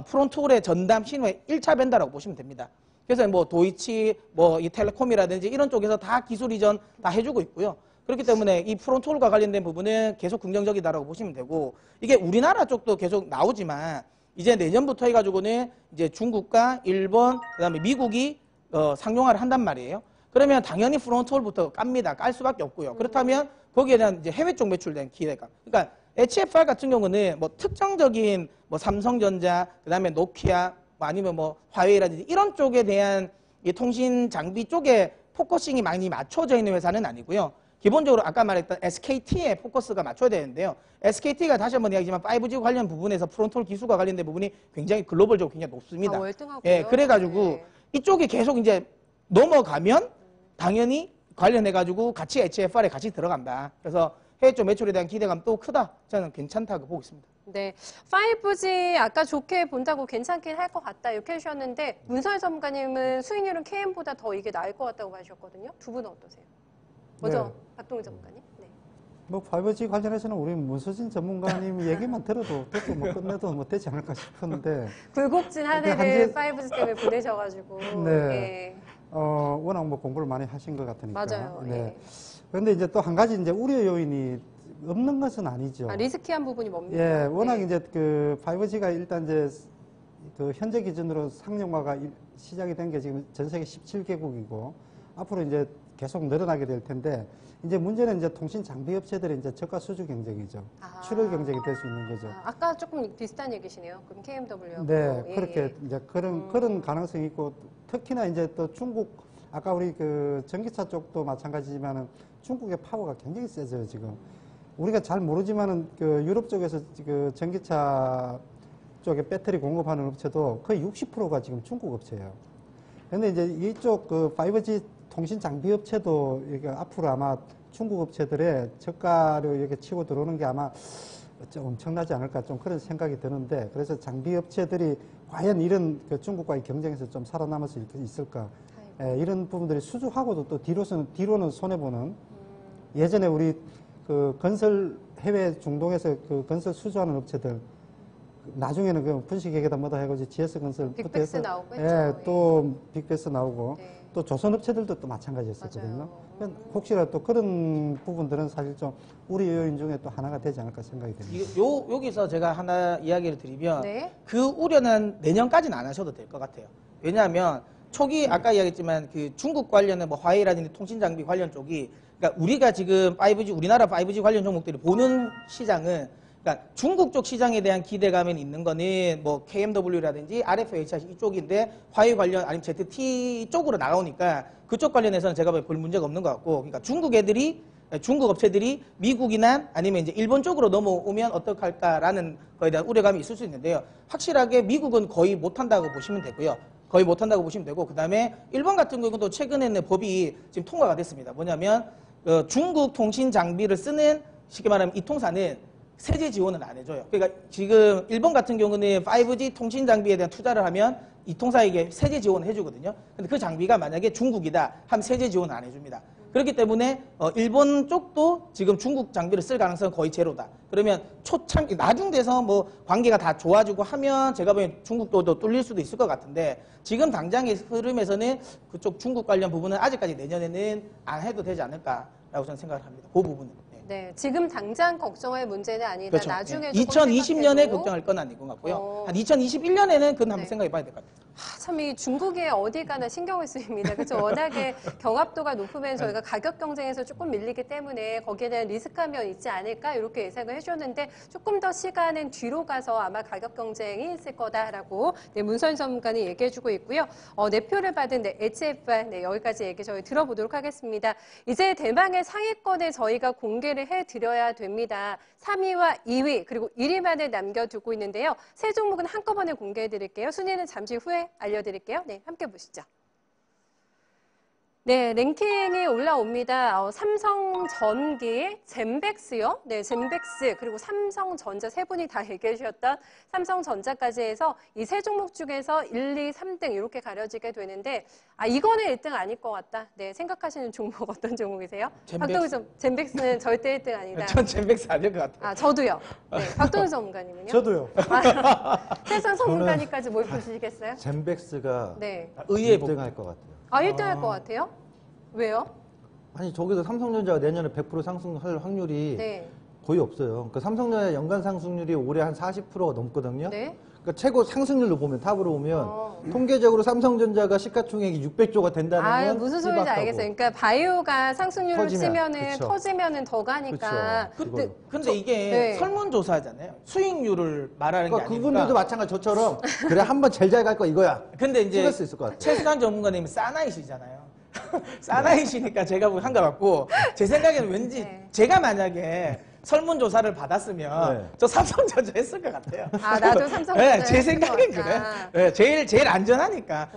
프론트홀의 전담 신호의 1차 벤더라고 보시면 됩니다. 그래서 뭐 도이치, 뭐 이 텔레콤이라든지 이런 쪽에서 다 기술 이전 다 해주고 있고요. 그렇기 때문에 이 프론트홀과 관련된 부분은 계속 긍정적이다라고 보시면 되고 이게 우리나라 쪽도 계속 나오지만 이제 내년부터 해가지고는 이제 중국과 일본 그다음에 미국이 상용화를 한단 말이에요. 그러면 당연히 프론트홀부터 깝니다. 깔 수밖에 없고요. 그렇다면 거기에 대한 이제 해외 쪽 매출된 기대감. 그러니까 HFR 같은 경우는 뭐 특정적인 뭐 삼성전자 그다음에 노키아 뭐 아니면 뭐 화웨이라든지 이런 쪽에 대한 이 통신 장비 쪽에 포커싱이 많이 맞춰져 있는 회사는 아니고요. 기본적으로 아까 말했던 SKT에 포커스가 맞춰야 되는데요. SKT가 다시 한번 이야기지만 5G 관련 부분에서 프론트홀 기술과 관련된 부분이 굉장히 글로벌적으로 굉장히 높습니다. 월등하고요. 예, 그래가지고 네. 이쪽이 계속 이제 넘어가면 당연히 관련해가지고 같이 HFR에 같이 들어간다. 그래서 해외 쪽 매출에 대한 기대감도 크다. 저는 괜찮다고 보고 있습니다. 네, 5G 아까 좋게 본다고 괜찮긴 할 것 같다 이렇게 해주셨는데 문서희 전문가님은 수익률은 KM보다 더 이게 나을 것 같다고 하셨거든요. 두 분은 어떠세요? 먼저 네. 박동희 전문가님. 네. 뭐 5G 관련해서는 우리 문서진 전문가님 얘기만 들어도 듣고 뭐 끝내도 뭐 되지 않을까 싶은데 굴곡진 한 그 해를 5G 때문에 보내셔가지고. 네. 예. 워낙 뭐 공부를 많이 하신 것 같으니까. 맞아요. 네. 예. 그런데 이제 또 한 가지 이제 우려 요인이 없는 것은 아니죠. 리스키한 부분이 뭡니까? 예, 워낙 네. 이제 그 5G가 일단 이제 그 현재 기준으로 상용화가 시작이 된 게 지금 전 세계 17개국이고 앞으로 이제 계속 늘어나게 될 텐데 이제 문제는 이제 통신 장비 업체들의 이제 저가 수주 경쟁이죠. 출혈 경쟁이 될 수 있는 거죠. 아까 조금 비슷한 얘기시네요. 그럼 KMW하고. 네, 예, 그렇게 예. 이제 그런 가능성이 있고 특히나 이제 또 중국 아까 우리 그 전기차 쪽도 마찬가지지만은 중국의 파워가 굉장히 세져요 지금. 우리가 잘 모르지만은 그 유럽 쪽에서 그 전기차 쪽에 배터리 공급하는 업체도 거의 60%가 지금 중국 업체예요. 근데 이제 이쪽 그 5G 통신 장비 업체도 이게 앞으로 아마 중국 업체들의 저가로 이렇게 치고 들어오는 게 아마 좀 엄청나지 않을까 좀 그런 생각이 드는데 그래서 장비 업체들이 과연 이런 그 중국과의 경쟁에서 좀 살아남을 수 있을까? 이런 부분들이 수주하고도 또 뒤로는 손해보는 예전에 우리 그 건설 해외 중동에서 그 건설 수주하는 업체들 나중에는 그 분식회계다 뭐다 해가지고 GS 건설부터 빅베스 해서 나오고 예, 했죠. 또 빅베스 나오고 네. 또 조선 업체들도 또 마찬가지였었거든요. 맞아요. 그러니까 혹시라도 또 그런 부분들은 사실 좀 우리 요인 중에 또 하나가 되지 않을까 생각이 됩니다. 여기서 제가 하나 이야기를 드리면 네. 그 우려는 내년까지는 안 하셔도 될 것 같아요. 왜냐하면 초기 아까 이야기했지만 그 중국 관련된 뭐 화웨이라든지 통신 장비 관련 쪽이 그러니까 우리가 지금 5G 우리나라 5G 관련 종목들이 보는 시장은 그러니까 중국 쪽 시장에 대한 기대감이 있는 거는 뭐 KMW라든지 RFHI 이쪽인데 화웨이 관련 아니면 ZT 쪽으로 나오니까 그쪽 관련해서는 제가 볼 문제가 없는 것 같고, 그러니까 중국 업체들이 미국이나 아니면 이제 일본 쪽으로 넘어오면 어떡할까라는 거에 대한 우려감이 있을 수 있는데요. 확실하게 미국은 거의 못한다고 보시면 되고요. 거의 못한다고 보시면 되고, 그 다음에 일본 같은 경우도 최근에는 법이 지금 통과가 됐습니다. 뭐냐면 중국 통신 장비를 쓰는 쉽게 말하면 이 통사는 세제 지원을 안 해줘요. 그러니까 지금 일본 같은 경우는 5G 통신 장비에 대한 투자를 하면 이 통사에게 세제 지원을 해주거든요. 근데 그 장비가 만약에 중국이다 하면 세제 지원을 안 해줍니다. 그렇기 때문에 일본 쪽도 지금 중국 장비를 쓸 가능성은 거의 제로다. 그러면 나중 돼서 뭐 관계가 다 좋아지고 하면 제가 보기엔 중국도 뚫릴 수도 있을 것 같은데, 지금 당장의 흐름에서는 그쪽 중국 관련 부분은 아직까지 내년에는 안 해도 되지 않을까라고 저는 생각을 합니다. 그 부분은. 네, 지금 당장 걱정할 문제는 아니다. 그렇죠. 나중에 2020년에 걱정할 건 아닌 것 같고요. 한 2021년에는 그건 한번 네. 생각해 봐야 될 것 같아요. 참 이 중국이 어디 가나 신경을 쓰입니다. 그렇죠. 워낙에 경합도가 높으면 저희가 가격 경쟁에서 조금 밀리기 때문에 거기에 대한 리스크한 면이 있지 않을까 이렇게 예상을 해주셨는데, 조금 더 시간은 뒤로 가서 아마 가격 경쟁이 있을 거다라고 문선 전문가는 얘기해주고 있고요. 내표를 받은 HFR 여기까지 얘기 저희 들어보도록 하겠습니다. 이제 대망의 상위권을 저희가 공개를 해드려야 됩니다. 3위와 2위 그리고 1위만을 남겨두고 있는데요. 세 종목은 한꺼번에 공개해드릴게요. 순위는 잠시 후에 알려드릴게요. 네, 함께 보시죠. 네, 랭킹이 올라옵니다. 삼성전기, 젠백스요. 네, 젠백스 그리고 삼성전자 세 분이 다 얘기해 주셨던 삼성전자까지 해서 이 세 종목 중에서 1, 2, 3등 이렇게 가려지게 되는데, 이거는 1등 아닐 것 같다. 네, 생각하시는 종목 어떤 종목이세요? 박동희 젠백스는 절대 1등 아니다. 전 젠백스 아닐 것 같아요. 저도요. 네, 박동희 전문가님은요? 저도요. 세상 전문가님까지 뭘 보시겠어요? 젠백스가 네. 의외의 1등 할 것 같아요. 1등 할 것 같아요? 왜요? 아니 저기서 삼성전자가 내년에 100% 상승할 확률이 네. 거의 없어요. 그러니까 삼성전자 연간 상승률이 올해 한 40%가 넘거든요. 네. 그러니까 최고 상승률로 보면 탑으로 오면 통계적으로 삼성전자가 시가총액이 600조가 된다는 건 무슨 소리인지 삐박하고. 알겠어요. 그러니까 바이오가 상승률을 터지면, 그쵸. 터지면은 더 가니까. 그쵸. 근데 이게 네. 설문조사잖아요. 수익률을 말하는 게 그러니까 아니니까. 그분들도 마찬가지 저처럼 그래 한번 제일 잘 갈 거 이거야. 근데 이제 찍을 수 있을 것 같아요. 최순환 전문가님은 사나이시잖아요. 사나이시니까 제가 한것 같고, 제 생각에는 왠지 네. 제가 만약에 설문조사를 받았으면 네. 저 삼성전자 했을 것 같아요. 나도 삼성전자 네, 제 했을 생각엔 것 같다. 그래. 네, 제일 안전하니까.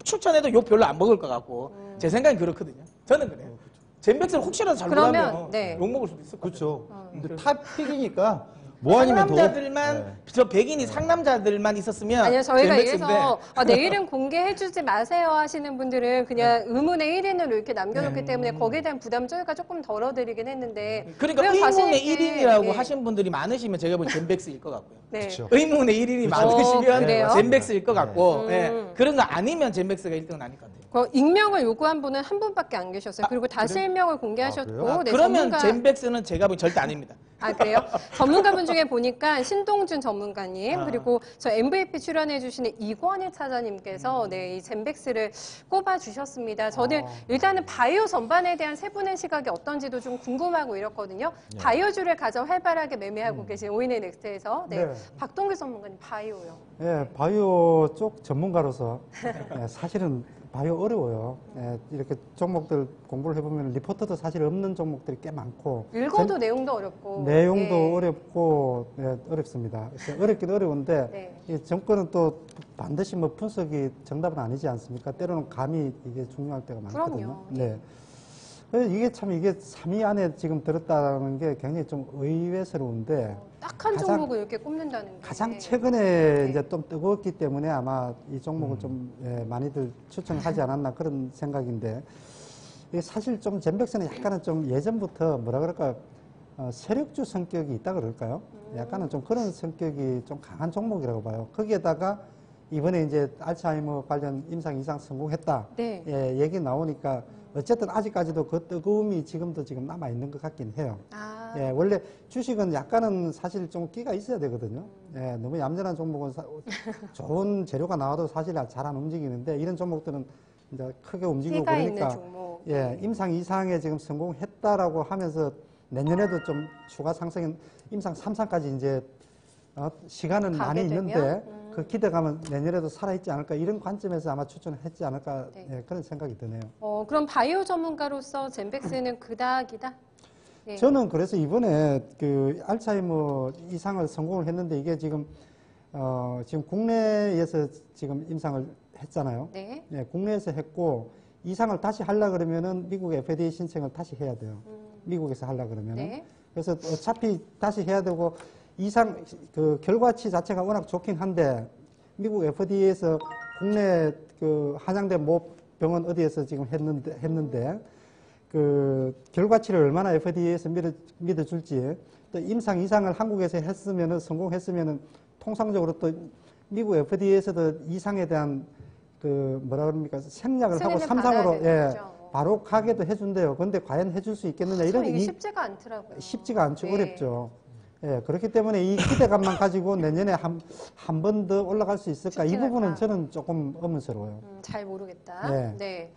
추천해도 욕 별로 안 먹을 것 같고, 제 생각엔 그렇거든요. 저는 그래요. 젠백스를 혹시라도 그러면, 잘못하면 네. 욕 먹을 수도 있을 것 같아요. 그렇죠. 근데 탑픽이니까 뭐 아니면 더. 상남자들만 네. 저 백인이 상남자들만 있었으면 아니요, 저희가 젠백스인데. 이래서 내일은 공개해주지 마세요 하시는 분들은 그냥 의문의 1인으로 이렇게 남겨놓기 때문에 거기에 대한 부담 저희가 조금 덜어드리긴 했는데. 그러니까 그냥 자신 의문의 있게, 1인이라고 예. 하신 분들이 많으시면 제가 보기엔 젠백스일 것 같고요. 네. 그렇죠. 의문의 1인이 많으시면 그래요? 젠백스일 것 같고, 네. 예. 그런 거 아니면 젠백스가 1등은 아닐 것 같아요. 익명을 요구한 분은 한 분밖에 안 계셨어요. 그리고 다시 일명을 공개하셨고. 그래요? 네, 그러면 전문가- 젠백스는 제가 보기엔 절대 아닙니다. 그래요? 전문가분 중에 보니까 신동준 전문가님, 그리고 저 MVP 출연해주시는 이권희 차장님께서 이 젠백스를 꼽아주셨습니다. 저는 일단은 바이오 전반에 대한 세 분의 시각이 어떤지도 좀 궁금하고 이렇거든요. 바이오주를 가장 활발하게 매매하고 계신 오인의 넥스트에서. 네. 네. 박동규 전문가님, 바이오요. 예, 바이오 쪽 전문가로서 사실은 바이오 어려워요. 이렇게 종목들 공부를 해보면 리포트도 사실 없는 종목들이 꽤 많고 읽어도 내용도 어렵고. 내용도 네. 어렵고 어렵습니다. 그래서 어렵긴 어려운데 네. 이 정권은 또 반드시 뭐 분석이 정답은 아니지 않습니까? 때로는 감이 이게 중요할 때가 많거든요. 그럼요. 네. 그래서 이게 참 이게 3위 안에 지금 들었다는 게 굉장히 좀 의외스러운데 딱 한 가장- 종목을 이렇게 꼽는다는 게. 가장 최근에 네. 이제 좀 뜨거웠기 때문에 아마 이 종목을 좀 많이들 추천하지 않았나 그런 생각인데 이게 사실 좀 젠백스는 약간은 좀 예전부터 뭐라 그럴까 세력주 성격이 있다 그럴까요? 약간은 좀 그런 성격이 좀 강한 종목이라고 봐요. 거기에다가 이번에 이제 알츠하이머 관련 임상 이상 성공했다. 네. 예, 얘기 나오니까 어쨌든 아직까지도 그 뜨거움이 지금도 지금 남아 있는 것 같긴 해요. 예, 원래 주식은 약간은 사실 좀 끼가 있어야 되거든요. 예, 너무 얌전한 종목은 좋은 재료가 나와도 사실 잘 안 움직이는데 이런 종목들은 이제 크게 움직이고 끼가 있는 그러니까 종목. 예, 임상 이상에 지금 성공했다라고 하면서 내년에도 좀 추가 상승, 임상 3상까지 이제 시간은 많이 가게 되면? 있는데 그 기대감은 내년에도 살아있지 않을까 이런 관점에서 아마 추천을 했지 않을까 네. 예, 그런 생각이 드네요. 그럼 바이오 전문가로서 젠백스는 그닥이다? 네. 저는 그래서 이번에 그 알츠하이머 이상을 성공을 했는데 이게 지금 지금 국내에서 지금 임상을 했잖아요. 네. 네, 국내에서 했고 이상을 다시 하려 그러면은 미국 FDA 신청을 다시 해야 돼요. 미국에서 하려 그러면은. 네. 그래서 어차피 다시 해야 되고 이상 그 결과치 자체가 워낙 좋긴 한데 미국 FDA에서 국내 그 한양대 모 병원 어디에서 지금 했는데 그 결과치를 얼마나 FDA에서 믿어줄지 또 임상 이상을 한국에서 했으면은 성공했으면은 통상적으로 또 미국 FDA에서도 이상에 대한 그 뭐라 그럽니까 생략을 하고 승인을 삼상으로 받아야 되는 예, 거죠. 바로 가게도 해준대요. 근데 과연 해줄 수 있겠느냐 이런 이게 이- 쉽지가 않더라고요. 쉽지가 않죠. 네. 어렵죠. 예, 그렇기 때문에 이 기대감만 가지고 내년에 한 번 더 올라갈 수 있을까? 이 쉽지는 부분은 않다. 저는 조금 의문스러워요. 잘 모르겠다. 네. 네.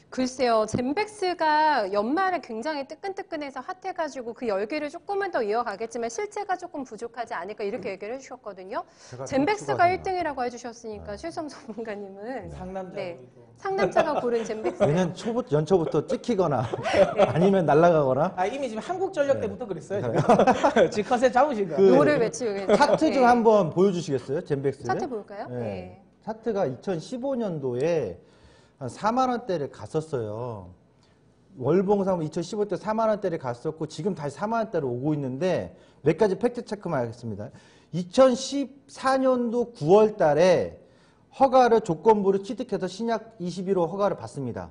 글쎄요, 젠백스가 연말에 굉장히 뜨끈뜨끈해서 핫해가지고 그 열기를 조금은 더 이어가겠지만 실체가 조금 부족하지 않을까 이렇게 얘기를 해주셨거든요. 제가 젠백스가 추가하자면 1등이라고 해주셨으니까 최성 전문가님은 상남자. 네. 상남자가 고른 젠백스. 내년 연초부터 찍히거나 아니면 날아가거나 이미 지금 한국전력 때부터 그랬어요. 지금. 지금 컨셉 잡으신 거. 그- 노를 외치고 계세요. 차트 좀 네. 한번 보여주시겠어요? 젠백스. 차트 볼까요? 네. 네. 차트가 2015년도에 한 4만 원대를 갔었어요. 월봉상 2015때 4만 원대를 갔었고 지금 다시 4만 원대로 오고 있는데 몇 가지 팩트 체크만 하겠습니다. 2014년도 9월 달에 허가를 조건부로 취득해서 신약 21호 허가를 받습니다.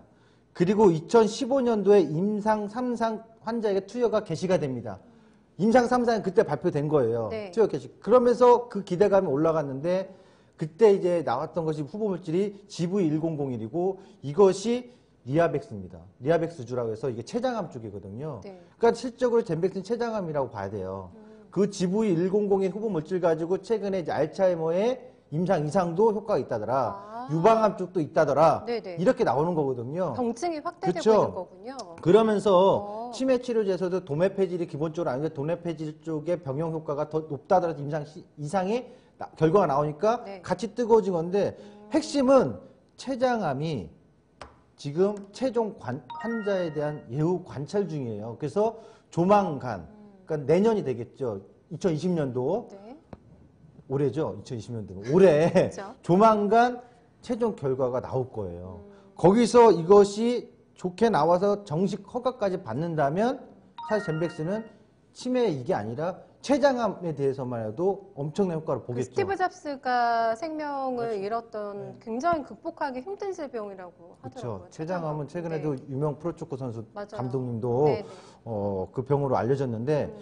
그리고 2015년도에 임상 3상 환자에게 투여가 개시가 됩니다. 임상 3상이 그때 발표된 거예요. 네. 투여 개시. 그러면서 그 기대감이 올라갔는데 그때 이제 나왔던 것이 후보물질이 GV1001이고 이것이 리아백스입니다. 리아백스주라고 해서 이게 췌장암 쪽이거든요. 네. 그러니까 실적으로 젠백스는 췌장암이라고 봐야 돼요. 그 GV1001 후보물질 가지고 최근에 이제 알츠하이머의 임상 이상도 효과가 있다더라. 유방암 쪽도 있다더라. 네네. 이렇게 나오는 거거든요. 병증이 확대되고 그쵸. 있는 거군요. 그러면서 치매 치료제에서도 도메페질이 기본적으로 아닌데 도메페질 쪽의 병용 효과가 더 높다더라도 이상의 결과가 나오니까 네. 같이 뜨거워진 건데 핵심은 췌장암이 지금 최종 환자에 대한 예후 관찰 중이에요. 그래서 조만간 그러니까 내년이 되겠죠. 2020년도 네. 올해죠. 2020년도 올해 그렇죠. 조만간 최종 결과가 나올 거예요. 거기서 이것이 좋게 나와서 정식 허가까지 받는다면 사실 젠백스는 치매 이게 아니라 췌장암에 대해서만 해도 엄청난 효과를 그 보겠죠. 스티브 잡스가 생명을 그렇죠. 잃었던 굉장히 극복하기 힘든 질병이라고 하더라고요. 그렇죠. 췌장암은 최근에도 네. 유명 프로축구 선수 맞아요. 감독님도 네, 네. 그 병으로 알려졌는데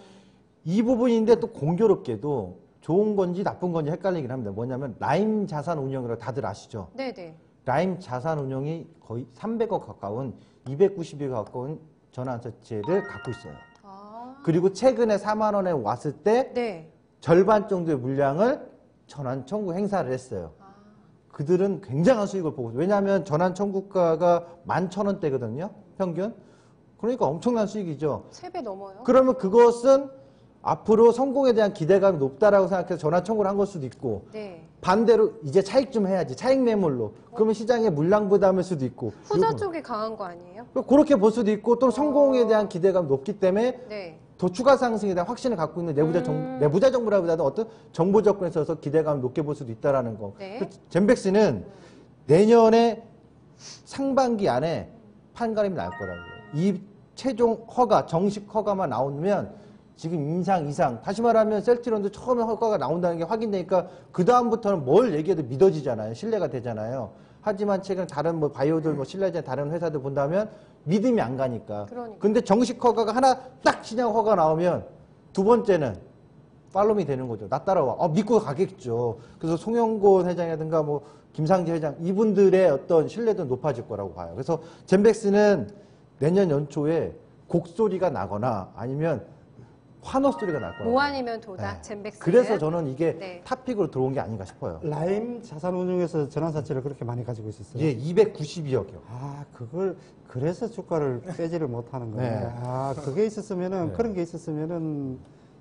이 부분인데 또 공교롭게도 좋은 건지 나쁜 건지 헷갈리긴 합니다. 뭐냐면 라임 자산운용이라고 다들 아시죠? 네네. 라임 자산운용이 거의 300억 가까운 290억 가까운 전환사채를 갖고 있어요. 아, 그리고 최근에 4만 원에 왔을 때 네. 절반 정도의 물량을 전환 청구 행사를 했어요. 아, 그들은 굉장한 수익을 보고 왜냐하면 전환 청구가가 11,000원대거든요. 평균. 그러니까 엄청난 수익이죠. 3배 넘어요. 그러면 그것은 앞으로 성공에 대한 기대감이 높다라고 생각해서 전환 청구를 한 걸 수도 있고 네. 반대로 이제 차익 좀 해야지. 차익 매물로. 그러면 시장에 물량 부담일 수도 있고. 후자 요거. 쪽이 강한 거 아니에요? 그렇게 볼 수도 있고 또 성공에 대한 기대감이 높기 때문에 네. 더 추가 상승에 대한 확신을 갖고 있는 내부자 정보라기보다는 어떤 정보 접근에 있어서 기대감을 높게 볼 수도 있다라는 거. 네. 그 젠백스는 내년에 상반기 안에 판가름이 날 거라고요. 이 최종 허가, 정식 허가만 나오면 지금 임상 이상, 다시 말하면 셀트리온도 처음에 허가가 나온다는 게 확인되니까 그 다음부터는 뭘 얘기해도 믿어지잖아요. 신뢰가 되잖아요. 하지만 최근 다른 뭐 바이오들 뭐 신뢰하지 않는 다른 회사들 본다면 믿음이 안 가니까. 그러니까. 근데 정식 허가가 하나 딱 신약 허가 나오면 두 번째는 팔로미 되는 거죠. 나 따라와. 믿고 가겠죠. 그래서 송영곤 회장이라든가 뭐 김상재 회장 이분들의 어떤 신뢰도 높아질 거라고 봐요. 그래서 젠백스는 내년 연초에 곡소리가 나거나 아니면 환호 소리가 날 거라고. 뭐 아니면 도다, 네. 젠백스. 그래서 저는 이게 네. 탑픽으로 들어온 게 아닌가 싶어요. 라임 자산운용에서 전환사채를 그렇게 많이 가지고 있었어요. 예, 292억이요. 아, 그걸 그래서 주가를 빼지를 못하는 거네. 네. 아, 그게 있었으면은 네. 그런 게 있었으면은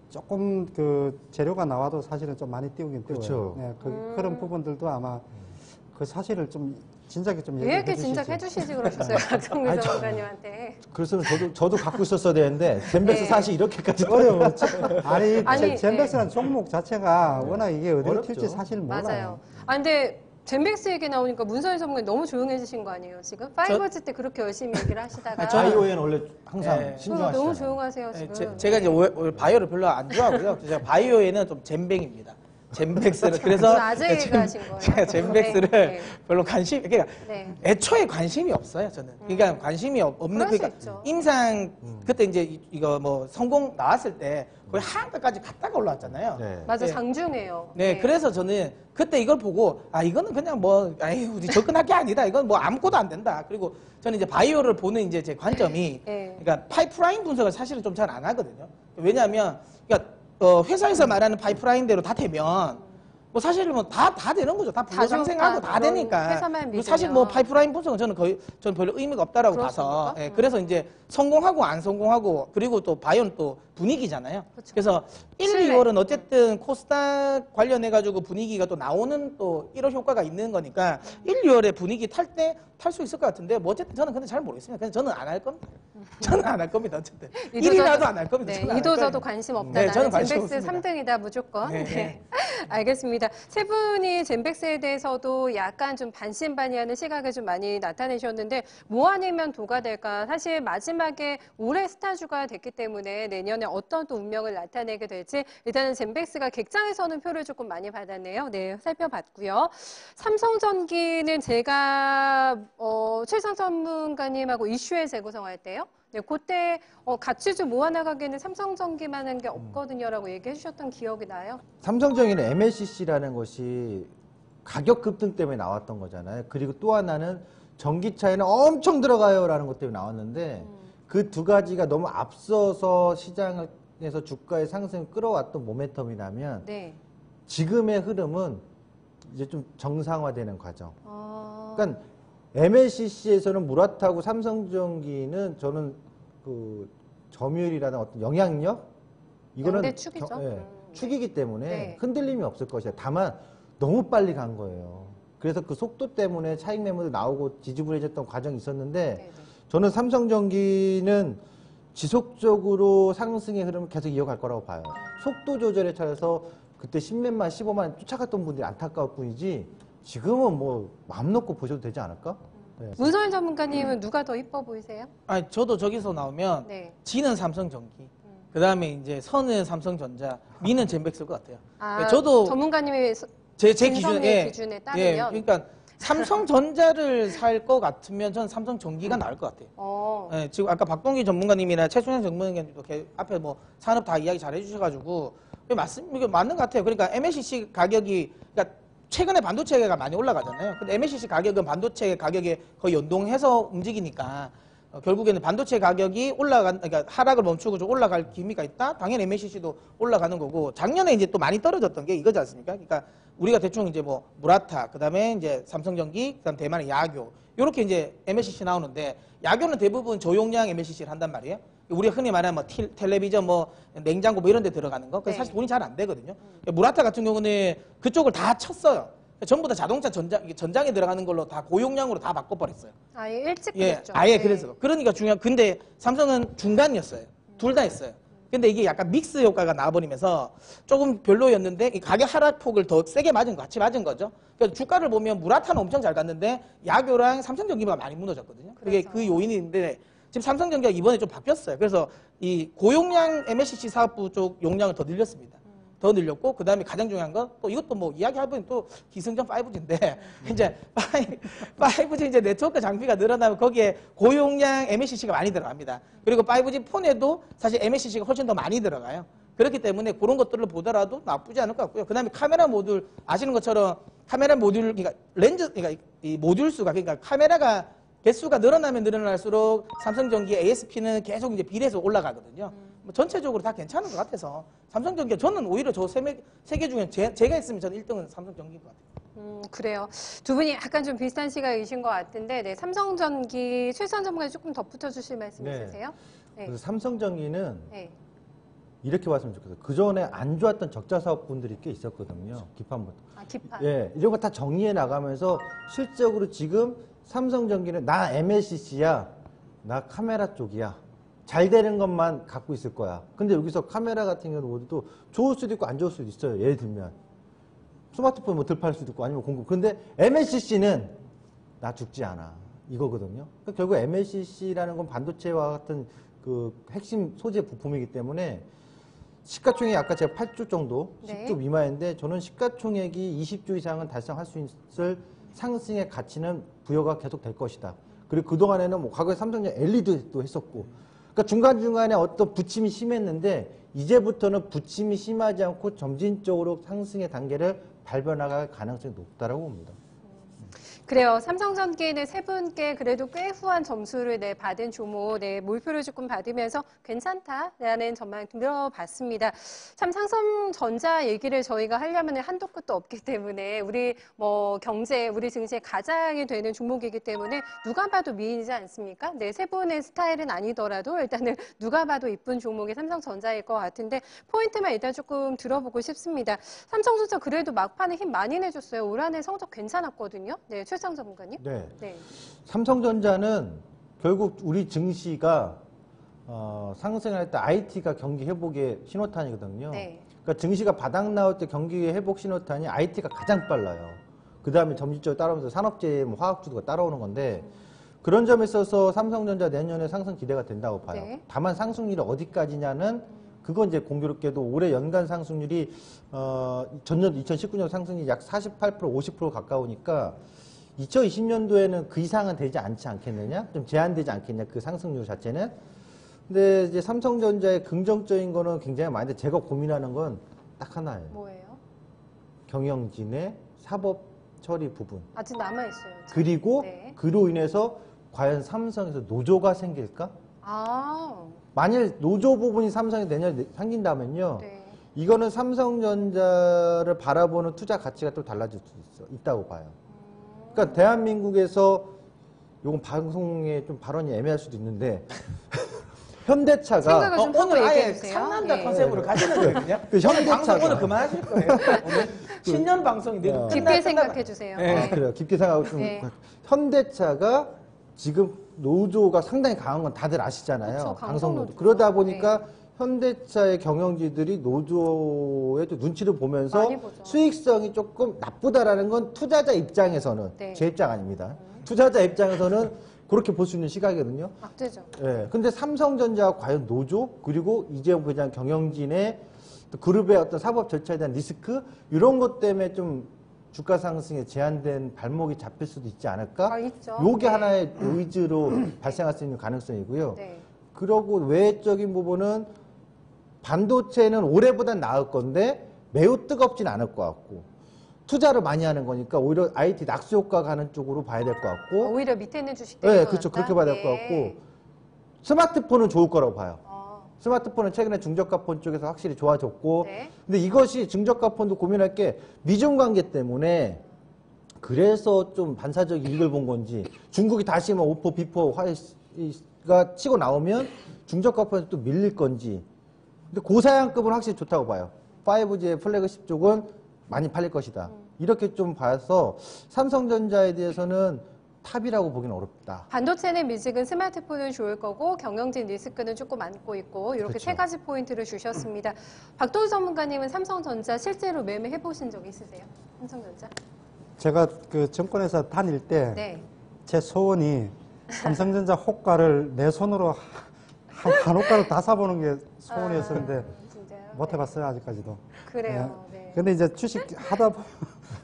조금 그 재료가 나와도 사실은 좀 많이 띄우긴 띄워요. 그렇죠. 네, 그런 부분들도 아마 그 사실을 좀 진작에 좀 왜 얘기해 이렇게 주시죠. 진작 해주시지 그러셨어요, 박성규 아니, 전문가님한테. 그래서 저도 갖고 있었어야 되는데 젠백스 네. 사실 이렇게까지 어려워. 아니, 아니, 젠백스라는 종목 자체가 워낙 이게 어디로 어렵죠. 튈지 사실 몰라요. 맞아요. 아, 근데 젠백스 얘기 나오니까 문선희 전문가님 너무 조용해지신 거 아니에요, 지금? 5G 때 그렇게 열심히 얘기를 하시다가. 바이오에는 원래 항상 네. 신중하시잖아요. 너무 조용하세요, 네, 지금. 제가 이제 올 바이오를 별로 안 좋아하고요. 제가 바이오에는 좀 젠뱅입니다. 젠백스를 그래서 무슨 아재 얘기가 하신 거예요? 제가 젠백스를 네, 별로 관심 그러니까 네. 애초에 관심이 없어요 저는. 그러니까 관심이 없는 그럴 수 그러니까 있죠. 임상 그때 이제 이거 뭐 성공 나왔을 때 거의 하한가까지 갔다가 올라왔잖아요. 네. 맞아, 네. 장중해요. 네, 그래서 저는 그때 이걸 보고 아 이거는 그냥 뭐 아유 우리 접근할 게 아니다. 이건 뭐 아무것도 안 된다. 그리고 저는 이제 바이오를 보는 이제 제 관점이 네. 그러니까 파이프라인 분석을 사실은 좀 잘 안 하거든요. 왜냐하면 그러니까 회사에서 말하는 파이프라인대로 다 되면 뭐 사실 뭐 다 되는 거죠. 다 불로상생하고 다 그런 되니까. 회사만 그리고 믿으면. 사실 뭐 파이프라인 분석은 저는 별로 의미가 없다라고 봐서. 그렇습니까? 그래서 이제 성공하고 안 성공하고 그리고 또 바이오는 또 분위기잖아요. 그렇죠. 그래서 1, 신뢰. 2월은 어쨌든 코스닥 관련해 가지고 분위기가 또 나오는 또 1월 효과가 있는 거니까 1, 2월에 분위기 탈 때 탈 수 있을 것 같은데 뭐 어쨌든 저는 근데 잘 모르겠습니다. 그냥 저는 안 할 겁니다. 저는 안 할 겁니다. 어쨌든 1이라도 안 할 겁니다. 네, 저는 안할 이도저도 거예요. 관심 없다. 네, 저는 나는 관심 젠백스 없습니다. 3등이다 무조건. 네, 네. 네. 알겠습니다. 세 분이 젠백스에 대해서도 약간 좀 반신반의하는 시각을 좀 많이 나타내셨는데 뭐 아니면 도가 될까? 사실 마지막에 올해 스타주가 됐기 때문에 내년에 어떤 또 운명을 나타내게 될지 일단은 젠백스가 객장에서는 표를 조금 많이 받았네요. 네, 살펴봤고요. 삼성전기는 제가 최상 전문가님하고 이슈에 재구성할 때요. 네, 그때 가치주 모아나가기에는 삼성전기만한 게 없거든요라고 얘기해 주셨던 기억이 나요. 삼성전기는 MLCC라는 것이 가격 급등 때문에 나왔던 거잖아요. 그리고 또 하나는 전기차에는 엄청 들어가요라는 것 때문에 나왔는데 그 두 가지가 너무 앞서서 시장에서 주가의 상승을 끌어왔던 모멘텀이라면 네. 지금의 흐름은 이제 좀 정상화되는 과정. 아, 그러니까 MLCC에서는 무라타고 삼성전기는 저는 그 점유율이라든 어떤 영향력 이거는 양대축이죠. 축이기 때문에 네. 흔들림이 없을 것이야. 다만 너무 빨리 간 거예요. 그래서 그 속도 때문에 차익 매물도 나오고 지지부진했던 과정이 있었는데 네네. 저는 삼성전기는 지속적으로 상승의 흐름을 계속 이어갈 거라고 봐요. 속도 조절에 차려서 그때 10몇만, 15만 쫓아갔던 분들이 안타까울 뿐이지 지금은 뭐 마음 놓고 보셔도 되지 않을까? 네. 문서인 전문가님은 누가 더 이뻐 보이세요? 아니 저도 저기서 나오면 네. 지는 삼성전기, 그 다음에 이제 선은 삼성전자, 미는 젠백스일 것 같아요. 아, 네, 저도 전문가님의 제 진성의 기준에 기준에 따르면 그러니까 삼성전자를 살 것 같으면 저는 삼성전기가 나을 것 같아요. 네, 지금 아까 박동기 전문가님이나 최순현 전문가님도 앞에 뭐 산업 다 이야기 잘 해주셔가지고 이게 맞는 것 같아요. 그러니까 MLCC 가격이 그러니까 최근에 반도체가 많이 올라가잖아요. 근데 MLCC 가격은 반도체 가격에 거의 연동해서 움직이니까 결국에는 반도체 가격이 그러니까 하락을 멈추고 좀 올라갈 기미가 있다. 당연히 MLCC도 올라가는 거고 작년에 이제 또 많이 떨어졌던 게 이거지 않습니까? 그러니까 우리가 대충 이제 뭐 무라타, 그다음에 이제 삼성전기, 그다음 대만의 야교 이렇게 이제 MLCC 나오는데 야교는 대부분 저용량 MLCC를 한단 말이에요. 우리가 흔히 말하는 뭐 텔레비전, 뭐 냉장고 뭐 이런 데 들어가는 거. 그래서 네. 사실 돈이 잘 안 되거든요. 무라타 같은 경우는 그쪽을 다 쳤어요. 전부 다 자동차 전장에 들어가는 걸로 다 고용량으로 다 바꿔버렸어요. 아예 일찍 예, 그랬죠. 아예 네. 그래서. 그러니까 근데 삼성은 중간이었어요. 둘 다 했어요. 근데 이게 약간 믹스 효과가 나와버리면서 조금 별로였는데 이 가격 하락폭을 더 세게 같이 맞은 거죠. 그래서 주가를 보면 무라타는 엄청 잘 갔는데 야교랑 삼성전기가 많이 무너졌거든요. 그게 그래서. 그 요인인데 지금 삼성전기가 이번에 좀 바뀌었어요. 그래서 이 고용량 MLCC 사업부 쪽 용량을 더 늘렸습니다. 더 늘렸고 그 다음에 가장 중요한 건 또 이것도 뭐 이야기할 분이 또 기승전 5G인데 이제 5G 이제 네트워크 장비가 늘어나면 거기에 고용량 MLCC가 많이 들어갑니다. 그리고 5G 폰에도 사실 MLCC가 훨씬 더 많이 들어가요. 그렇기 때문에 그런 것들을 보더라도 나쁘지 않을 것 같고요. 그 다음에 카메라 모듈 아시는 것처럼 카메라 모듈 그러니까 렌즈 그러니까 이 모듈 수가 그러니까 카메라가 개수가 늘어나면 늘어날수록 삼성전기 ASP는 계속 이제 비례해서 올라가거든요. 뭐 전체적으로 다 괜찮은 것 같아서 삼성전기 저는 오히려 저 세 개 중에 제가 있으면 저는 1등은 삼성전기인 것 같아요. 그래요. 두 분이 약간 좀 비슷한 시각이신 것 같은데, 네, 삼성전기 최수환 전문가님 조금 덧붙여 주실 말씀 네. 있으세요? 네. 그래서 삼성전기는 네. 이렇게 봤으면 좋겠어요. 그 전에 안 좋았던 적자 사업분들이 꽤 있었거든요. 기판부터. 아, 기판. 예, 이런 거 다 정리해 나가면서 실적으로 지금 삼성전기는 나 MLCC야, 나 카메라 쪽이야. 잘 되는 것만 갖고 있을 거야. 근데 여기서 카메라 같은 경우도 좋을 수도 있고 안 좋을 수도 있어요. 예를 들면 스마트폰 뭐 덜 팔 수도 있고 아니면 공급. 근데 MLCC는 나 죽지 않아. 이거거든요. 그러니까 결국 MLCC라는 건 반도체와 같은 그 핵심 소재 부품이기 때문에 시가총액이 아까 제가 8조 정도, 네. 10조 미만인데 저는 시가총액이 20조 이상은 달성할 수 있을 상승의 가치는 부여가 계속 될 것이다. 그리고 그동안에는 뭐 과거에 삼성전 LED도 했었고, 그러니까 중간중간에 어떤 부침이 심했는데 이제부터는 부침이 심하지 않고 점진적으로 상승의 단계를 밟아나갈 가능성이 높다라고 봅니다. 그래요. 삼성전기는 세 분께 그래도 꽤 후한 점수를 받은 조모, 몰표를 조금 받으면서 괜찮다라는 전망 들어봤습니다. 참 삼성전자 얘기를 저희가 하려면 한도 끝도 없기 때문에 우리 뭐 경제, 우리 증시의 가장이 되는 종목이기 때문에 누가 봐도 미인이지 않습니까? 네, 세 분의 스타일은 아니더라도 일단은 누가 봐도 이쁜 종목이 삼성전자일 것 같은데 포인트만 일단 조금 들어보고 싶습니다. 삼성전자 그래도 막판에 힘 많이 내줬어요. 올 한 해 성적 괜찮았거든요. 네, 최상 전문가님. 네. 네. 삼성전자는 결국 우리 증시가 상승할 때 IT가 경기 회복의 신호탄이거든요. 네. 그러니까 증시가 바닥 나올 때 경기 회복 신호탄이 IT가 가장 빨라요. 그 다음에 점진적으로 따라오면서 산업재해, 뭐 화학주도가 따라오는 건데 그런 점에 있어서 삼성전자 내년에 상승 기대가 된다고 봐요. 네. 다만 상승률이 어디까지냐는 그건 이제 공교롭게도 올해 연간 상승률이 전년 2019년 상승률이 약 48%, 50% 가까우니까 2020년도에는 그 이상은 되지 않지 않겠느냐? 좀 제한되지 않겠냐? 그 상승률 자체는. 근데 이제 삼성전자의 긍정적인 거는 굉장히 많은데 제가 고민하는 건 딱 하나예요. 뭐예요? 경영진의 사법 처리 부분. 아직 남아있어요. 그리고 네. 그로 인해서 과연 삼성에서 노조가 생길까? 아, 만일 노조 부분이 삼성에 내년에 생긴다면요. 네. 이거는 삼성전자를 바라보는 투자 가치가 또 달라질 수 있다고 봐요. 그러니까 대한민국에서 요건 방송에 좀 발언이 애매할 수도 있는데 현대차가 생각을 좀 하고 오늘 아예 얘기해주세요. 상남자 네. 컨셉으로 가시는 거거든요. 그 오늘 현대차가- 방송 오늘 그만하실 거예요. 오늘 신년 방송인데 깊게 생각해 주세요. 네. 그래요. 깊게 생각하고 좀 네. 현대차가 지금 노조가 상당히 강한 건 다들 아시잖아요. 그쵸, 강성 강성 노조. 노조죠. 그러다 보니까 현대차의 경영진들이 노조의 또 눈치를 보면서 많이 보죠. 수익성이 조금 나쁘다라는 건 투자자 입장에서는 네. 제 입장 아닙니다. 투자자 입장에서는 그렇게 볼 수 있는 시각이거든요. 악재죠. 예. 근데 삼성전자가 과연 노조 그리고 이재용 부회장 경영진의 또 그룹의 어떤 사법 절차에 대한 리스크 이런 것 때문에 좀 주가 상승에 제한된 발목이 잡힐 수도 있지 않을까? 아, 있죠. 요게 네. 하나의 노이즈로 발생할 수 있는 가능성이고요. 네. 그러고 외적인 부분은 반도체는 올해보단 나을 건데 매우 뜨겁진 않을 것 같고 투자를 많이 하는 거니까 오히려 IT 낙수 효과 가는 쪽으로 봐야 될 것 같고 오히려 밑에 있는 주식들. 네, 그렇죠. 그렇게 봐야 될 것 같고 스마트폰은 좋을 거라고 봐요. 스마트폰은 최근에 중저가폰 쪽에서 확실히 좋아졌고 네. 근데 이것이 중저가폰도 고민할 게 미중 관계 때문에 그래서 좀 반사적 이익을 본 건지 중국이 다시 뭐 오포, 비포, 화이가 치고 나오면 중저가폰에서 또 밀릴 건지 근데 고사양급은 확실히 좋다고 봐요. 5G의 플래그십 쪽은 많이 팔릴 것이다. 이렇게 좀 봐서 삼성전자에 대해서는 탑이라고 보기는 어렵다. 반도체는 미직은 스마트폰은 좋을 거고 경영진 리스크는 조금 안고 있고 이렇게 그렇죠. 세 가지 포인트를 주셨습니다. 박동수 전문가님은 삼성전자 실제로 매매해 보신 적 있으세요? 삼성전자? 제가 그 정권에서 다닐 때 네. 제 소원이 삼성전자 호가를 내 손으로 한 호가를 다 사보는 게 소원이었었는데 진짜요? 못 해봤어요 아직까지도. 그래요. 네. 근데 이제 주식 하다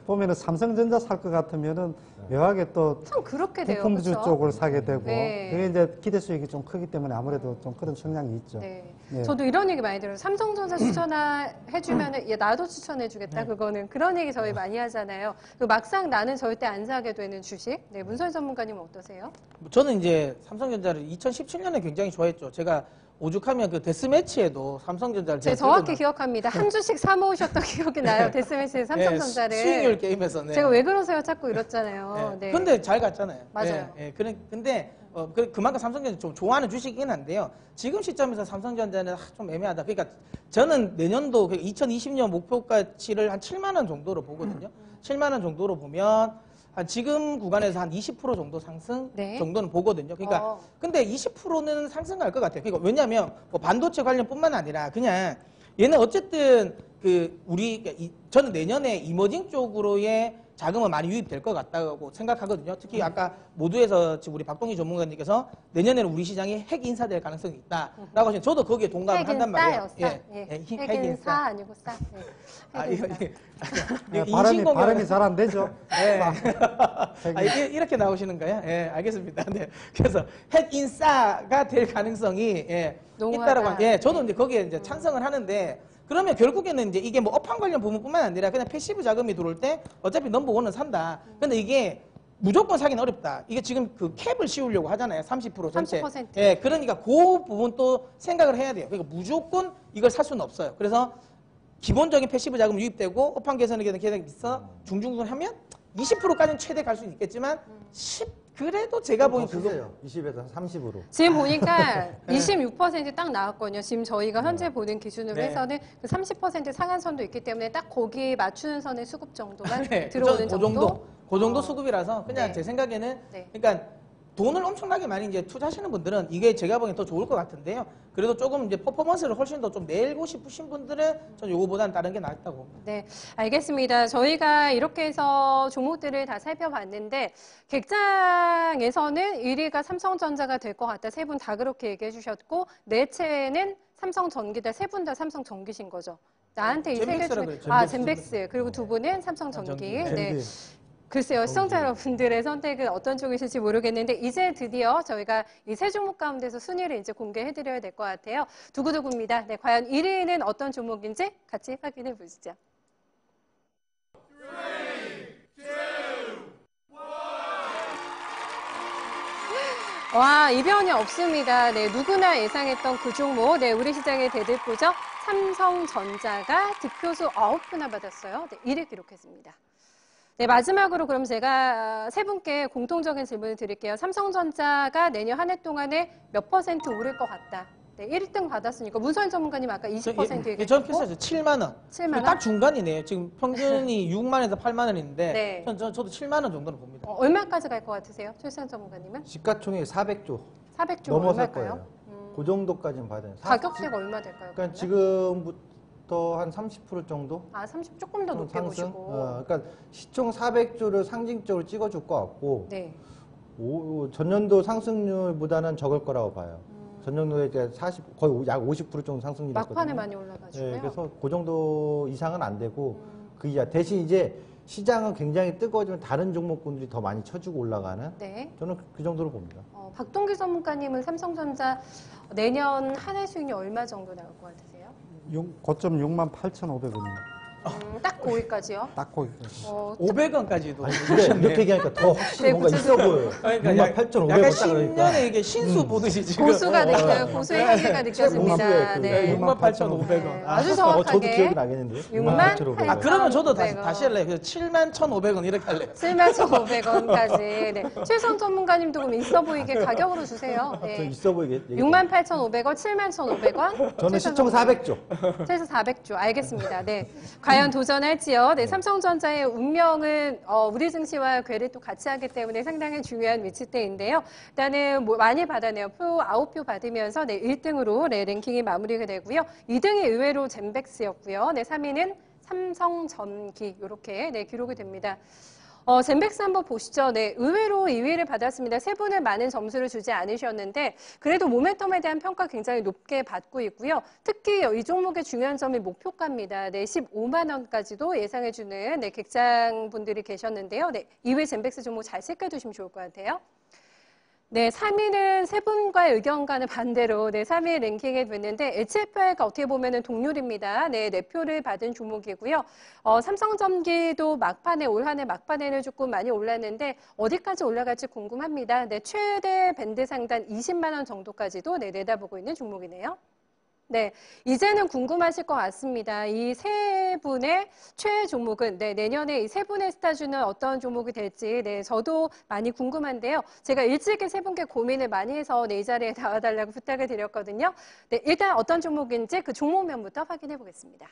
보면은 삼성전자 살 것 같으면은 묘하게 또 참 그렇게 돼요. 부품주 그렇죠? 쪽을 사게 되고 네. 그게 이제 기대 수익이 좀 크기 때문에 아무래도 좀 그런 성향이 있죠. 네. 네. 저도 이런 얘기 많이 들어요. 삼성전자 추천해주면은, 야, 나도 추천해주겠다. 그거는. 그런 얘기 저희 많이 하잖아요. 그 막상 나는 절대 안 사게 되는 주식. 네, 문설 전문가님은 어떠세요? 저는 이제 삼성전자를 2017년에 굉장히 좋아했죠. 제가 오죽하면 그 데스매치에도 삼성전자를 제가 정확히 기억합니다. 한 주씩 사 모으셨던 기억이 나요. 데스매치에서 삼성전자를. 수익률 게임에서. 네. 제가 왜 그러세요? 자꾸 이렇잖아요. 네. 네. 근데 잘 갔잖아요. 맞아요. 예, 예. 근데 그만큼 삼성전자 좀 좋아하는 주식이긴 한데요. 지금 시점에서 삼성전자는 좀 애매하다. 그러니까 저는 내년도 2020년 목표가치를 한 7만 원 정도로 보거든요. 7만 원 정도로 보면 한 지금 구간에서 한 20% 정도 상승 네. 정도는 보거든요. 그러니까 근데 20%는 상승할 것 같아요. 그러니까 왜냐하면 뭐 반도체 관련뿐만 아니라 그냥 얘는 어쨌든 저는 내년에 이머징 쪽으로의 자금은 많이 유입될 것 같다고 생각하거든요. 특히 아까 모두에서 지금 우리 박동희 전문가님께서 내년에는 우리 시장이 핵 인사될 가능성이 있다라고 하시면 저도 거기에 동감을 한단 말이에요. 핵 인사 아니고 싸. 네. 발음이 잘 안 되죠. 이렇게 나오시는 거예요? 예, 알겠습니다. 네. 그래서 핵 인사가 될 가능성이 있다라고 저도 이제 거기에 이제 찬성을 하는데 그러면 결국에는 이제 이게 뭐 업황 관련 부분뿐만 아니라 그냥 패시브 자금이 들어올 때 어차피 넘버원은 산다. 근데 이게 무조건 사기는 어렵다. 이게 지금 그 캡을 씌우려고 하잖아요. 30% 전체. 30%. 예, 그러니까 그 부분 또 생각을 해야 돼요. 그러니까 무조건 이걸 살 수는 없어요. 그래서 기본적인 패시브 자금 유입되고 업황 개선에 대한 계획이 있어 중중중 하면 20%까지는 최대 갈 수는 있겠지만 그래도 제가 보기엔 그거예요. 20에서 30으로. 지금 보니까 26%딱 나왔거든요. 지금 저희가 현재 보는 기준으로 네. 해서는 그 30% 상한선도 있기 때문에 딱 거기 맞추는 선의 수급 정도만 네, 들어오는 정도? 그 정도 수급이라서 그냥 네. 제 생각에는 네. 그러니까 돈을 엄청나게 많이 이제 투자하시는 분들은 이게 제가 보기엔 더 좋을 것 같은데요. 그래도 조금 이제 퍼포먼스를 훨씬 더 좀 내고 싶으신 분들은 전 요거보다는 다른 게 낫다고 봅니다. 네, 알겠습니다. 저희가 이렇게 해서 종목들을 다 살펴봤는데 객장에서는 1위가 삼성전자가 될 것 같다. 세 분 다 그렇게 얘기해 주셨고 내채는 삼성전기다. 세 분 다 삼성전기신 거죠. 나한테 이 세 개 젠백스라 중에 그랬죠. 젠백스 그리고 두 분은 삼성전기. 전기. 네. 글쎄요, 시청자 여러분들의 선택은 어떤 쪽이실지 모르겠는데 이제 드디어 저희가 이 세 종목 가운데서 순위를 이제 공개해드려야 될 것 같아요. 두구두구입니다. 네, 과연 1위는 어떤 종목인지 같이 확인해 보시죠. 와, 이변이 없습니다. 네, 누구나 예상했던 그 종목, 네, 우리 시장의 대들보죠. 삼성전자가 득표수 9표나 받았어요. 네, 1위 기록했습니다. 네, 마지막으로 그럼 제가 세 분께 공통적인 질문을 드릴게요. 삼성전자가 내년 한 해 동안에 몇 % 오를 것 같다. 네, 1등 받았으니까 문서인 전문가님 아까 20% 얘기했고. 저는 비슷하죠. 7만 원. 7만 원? 딱 중간이네요. 지금 평균이 6만에서 8만 원인데 네. 저도 7만 원 정도는 봅니다. 얼마까지 갈 것 같으세요? 최수현 전문가님은? 시가총액 400조 400조 넘어설 얼마일까요? 거예요. 그 정도까지는 봐야 돼요. 가격대가 얼마 될까요? 그러니까 그러면? 지금부터 한 30% 정도 30 조금 더 높게 상승. 보시고. 그러니까 시총 400조를 상징적으로 찍어줄 것 같고 네. 전년도 상승률보다는 적을 거라고 봐요. 전년도에 이제 거의 약 50% 정도 상승률이었거든요. 막판에 많이 올라가지고요. 네, 그래서 그 정도 이상은 안 되고 그 이하 대신 이제 시장은 굉장히 뜨거워지면 다른 종목군들이 더 많이 쳐주고 올라가는 네. 저는 그 정도로 봅니다. 박동기 전문가님은 삼성전자 내년 한 해 수익률 얼마 정도 나올 것 같으세요? 고점 68,500원입니다. 딱 9위까지요? 딱 거기. 500원까지도. 아니, 근데 이렇게 얘기하니까 더 확실히 네, 뭔가 있어 보여요. 그러니까 68,500원 약간 딱 그러니까. 10년에 이게 신수 보듯이 지금. 고수가 느껴요. 고수의 향기가 느껴집니다. 고수의 네. 68,500원. 네, 아주 저도 정확하게. 기억이 나겠는데요. 68,500원. 그러면 저도 500원. 다시 할래요. 그래서 71,500원 이렇게 할래요. 71,500원까지. 네. 최선 전문가님도 그럼 있어 보이게 가격으로 주세요. 저 네. 있어 보이게. 68,500원, 71,500원. 저는 시총 400조. 최소 400조. 알겠습니다. 네. 과연 도전할지요? 네. 삼성전자의 운명은 우리 증시와 궤를 또 같이 하기 때문에 상당히 중요한 위치대인데요. 일단은 많이 받아내요. 표 9표 받으면서 네, 1등으로 네, 랭킹이 마무리가 되고요. 2등이 의외로 젠백스였고요. 네, 3위는 삼성전기 이렇게 네, 기록이 됩니다. 젠백스 한번 보시죠. 네, 의외로 2위를 받았습니다. 세 분은 많은 점수를 주지 않으셨는데 그래도 모멘텀에 대한 평가 굉장히 높게 받고 있고요. 특히 이 종목의 중요한 점이 목표가입니다. 네, 15만 원까지도 예상해주는 네, 객장 분들이 계셨는데요. 네, 2위 젠백스 종목 잘 체크해두시면 좋을 것 같아요. 네, 3위는 세 분과의 의견과는 반대로 3위 랭킹에 됐는데 HFI가 어떻게 보면은 동률입니다. 네, 4표를 받은 종목이고요. 삼성전기도 막판에 올 한 해 막판에는 조금 많이 올랐는데 어디까지 올라갈지 궁금합니다. 네, 최대 밴드 상단 20만 원 정도까지도 내다보고 있는 종목이네요. 네, 이제는 궁금하실 것 같습니다. 이 세 분의 최애 종목은 내년에 이 세 분의 스타주는 어떤 종목이 될지 저도 많이 궁금한데요. 제가 일찍이 세 분께 고민을 많이 해서 이 자리에 나와달라고 부탁을 드렸거든요. 네, 일단 어떤 종목인지 그 종목명부터 확인해 보겠습니다.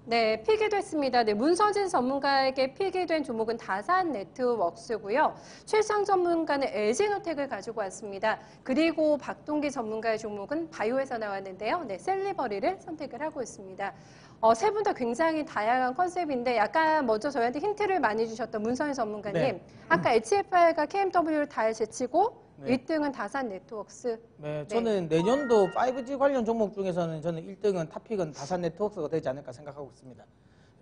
네, 필기됐습니다. 네, 문서진 전문가에게 필기된 종목은 다산네트웍스고요. 최상 전문가는 LG노텍을 가지고 왔습니다. 그리고 박동기 전문가의 종목은 바이오에서 나왔는데요. 네, 셀리버리를 선택을 하고 있습니다. 세 분 다 굉장히 다양한 컨셉인데 약간 먼저 저희한테 힌트를 많이 주셨던 문서진 전문가님. 네. 아까 HFI가 KMW를 다 제치고 네. 1등은 다산네트웍스. 네, 저는 내년도 5G 관련 종목 중에서는 저는 1등은 탑픽은 다산네트워크가 되지 않을까 생각하고 있습니다.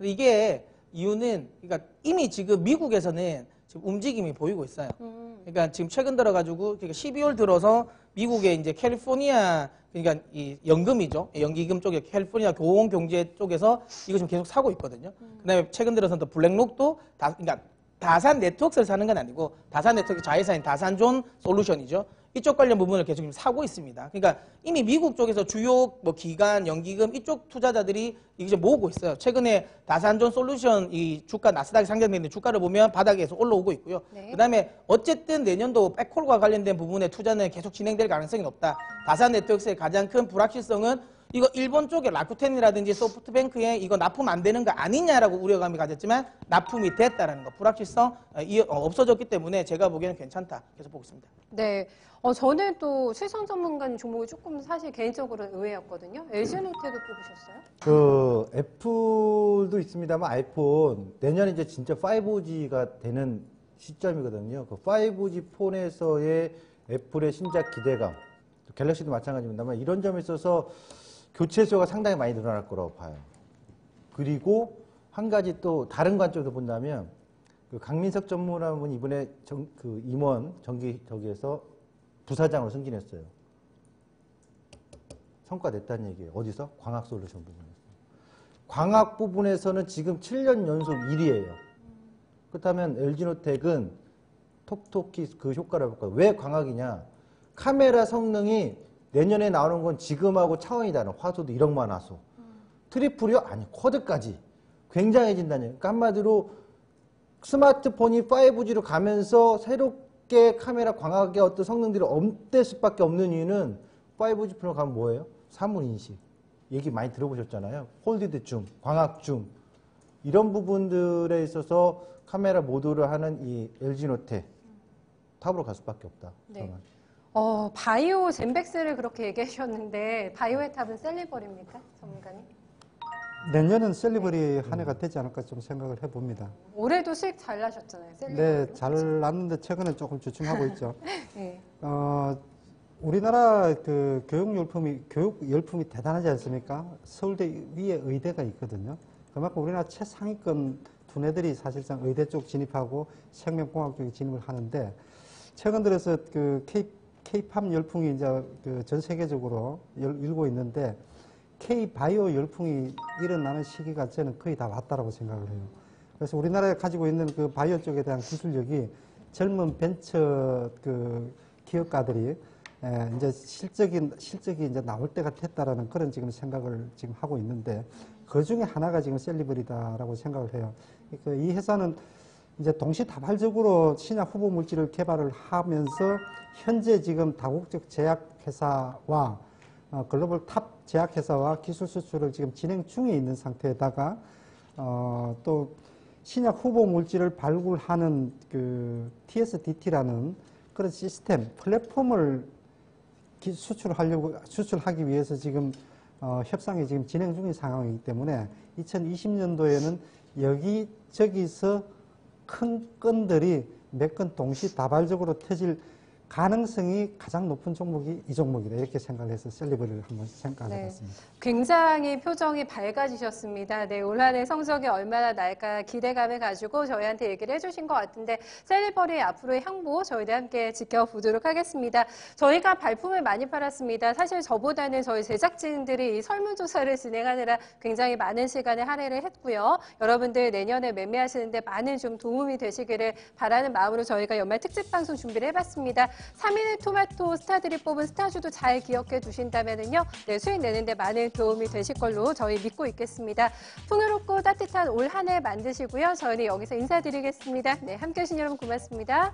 이게 이유는 그러니까 이미 지금 미국에서는 지금 움직임이 보이고 있어요. 그러니까 지금 최근 들어가지고 12월 들어서 미국의 이제 캘리포니아 그러니까 이 연금이죠. 연기금 쪽에 캘리포니아 고용경제 쪽에서 이거 지금 계속 사고 있거든요. 그다음에 최근 들어서는 또 블랙록도 그러니까 다산 네트워크를 사는 건 아니고 다산 네트워크 자회사인 다산존 솔루션이죠. 이쪽 관련 부분을 계속 지금 사고 있습니다. 그러니까 이미 미국 쪽에서 주요 뭐 기관, 연기금 이쪽 투자자들이 이제 모으고 있어요. 최근에 다산존 솔루션 이 주가 나스닥에 상장되어 있는 주가를 보면 바닥에서 올라오고 있고요. 네. 그다음에 어쨌든 내년도 백홀과 관련된 부분의 투자는 계속 진행될 가능성이 높다. 다산 네트워크의 가장 큰 불확실성은 이거 일본 쪽에 라쿠텐이라든지 소프트뱅크에 이거 납품 안 되는 거 아니냐라고 우려감이 가졌지만 납품이 됐다라는 거 불확실성 없어졌기 때문에 제가 보기에는 괜찮다 계속 보고 있습니다. 네, 저는 또 최선 전문가님 종목이 조금 사실 개인적으로 의외였거든요. LG노텍을 뽑으셨어요? 그 애플도 있습니다만 아이폰 내년에 이제 진짜 5G가 되는 시점이거든요. 그 5G 폰에서의 애플의 신작 기대감, 갤럭시도 마찬가지입니다만 이런 점에 있어서 교체수가 상당히 많이 늘어날 거라고 봐요. 그리고 한 가지 또 다른 관점에서 본다면 그 강민석 전무라는 이번에 그 임원 전기 저기에서 부사장으로 승진했어요. 성과 냈다는 얘기예요. 어디서? 광학솔루션 부분에서. 광학 부분에서는 지금 7년 연속 1위예요. 그렇다면 LG노텍은 톡톡히 그 효과를 볼까요? 왜 광학이냐? 카메라 성능이 내년에 나오는 건 지금하고 차원이 다른 화소도 1억만 화소. 트리플이요? 아니, 쿼드까지. 굉장해진다는 얘기예요. 그러니까 한마디로 스마트폰이 5G로 가면서 새롭게 카메라 광학의 어떤 성능들이 업될 수밖에 없는 이유는 5G 폰으로 가면 뭐예요? 사물인식. 얘기 많이 들어보셨잖아요. 홀디드 줌, 광학 줌. 이런 부분들에 있어서 카메라 모듈을 하는 이 LG노텍 탑으로 갈 수밖에 없다. 네. 저는. 바이오 젠백스를 그렇게 얘기하셨는데 바이오의 탑은 셀리버리입니까? 전문가님? 내년은 셀리버리 한 해가 되지 않을까 좀 생각을 해봅니다. 올해도 수익 잘 나셨잖아요. 네, 잘 났는데 최근에 조금 주춤하고 있죠. 네. 우리나라 그 교육 열풍이 대단하지 않습니까? 서울대 위에 의대가 있거든요. 그만큼 우리나라 최상위권 두뇌들이 사실상 의대 쪽 진입하고 생명공학 쪽에 진입을 하는데 최근 들어서 그 K-팝 열풍이 이제 그 전 세계적으로 일고 있는데 K-바이오 열풍이 일어나는 시기가 저는 거의 다 왔다라고 생각을 해요. 그래서 우리나라에 가지고 있는 그 바이오 쪽에 대한 기술력이 젊은 벤처 그 기업가들이 이제 실적이 이제 나올 때가 됐다라는 그런 지금 생각을 지금 하고 있는데 그 중에 하나가 지금 셀리버리다라고 생각을 해요. 이 회사는 이제 동시다발적으로 신약 후보 물질을 개발을 하면서 현재 지금 다국적 제약회사와 글로벌 탑 제약회사와 기술 수출을 지금 진행 중에 있는 상태에다가 또 신약 후보 물질을 발굴하는 그 TSDT라는 그런 시스템 플랫폼을 수출하기 위해서 지금 협상이 지금 진행 중인 상황이기 때문에 2020년도에는 여기저기서 큰 건들이 몇 건 동시다발적으로 터질 가능성이 가장 높은 종목이 이 종목이다. 이렇게 생각을 해서 셀리버리를 한번 생각해 네. 봤습니다. 굉장히 표정이 밝아지셨습니다. 네, 올 한해 성적이 얼마나 날까 기대감을 가지고 저희한테 얘기를 해주신 것 같은데 셀리버리의 앞으로의 향보 저희도 함께 지켜보도록 하겠습니다. 저희가 발품을 많이 팔았습니다. 사실 저보다는 저희 제작진들이 이 설문조사를 진행하느라 굉장히 많은 시간을 할애를 했고요. 여러분들 내년에 매매하시는데 많은 좀 도움이 되시기를 바라는 마음으로 저희가 연말 특집 방송 준비를 해봤습니다. 3일 토마토 스타들이 뽑은 스타주도 잘 기억해 두신다면요. 네, 수익 내는데 많은 도움이 되실 걸로 저희 믿고 있겠습니다. 풍요롭고 따뜻한 올 한 해 만드시고요. 저희는 여기서 인사드리겠습니다. 네, 함께 해주신 여러분 고맙습니다.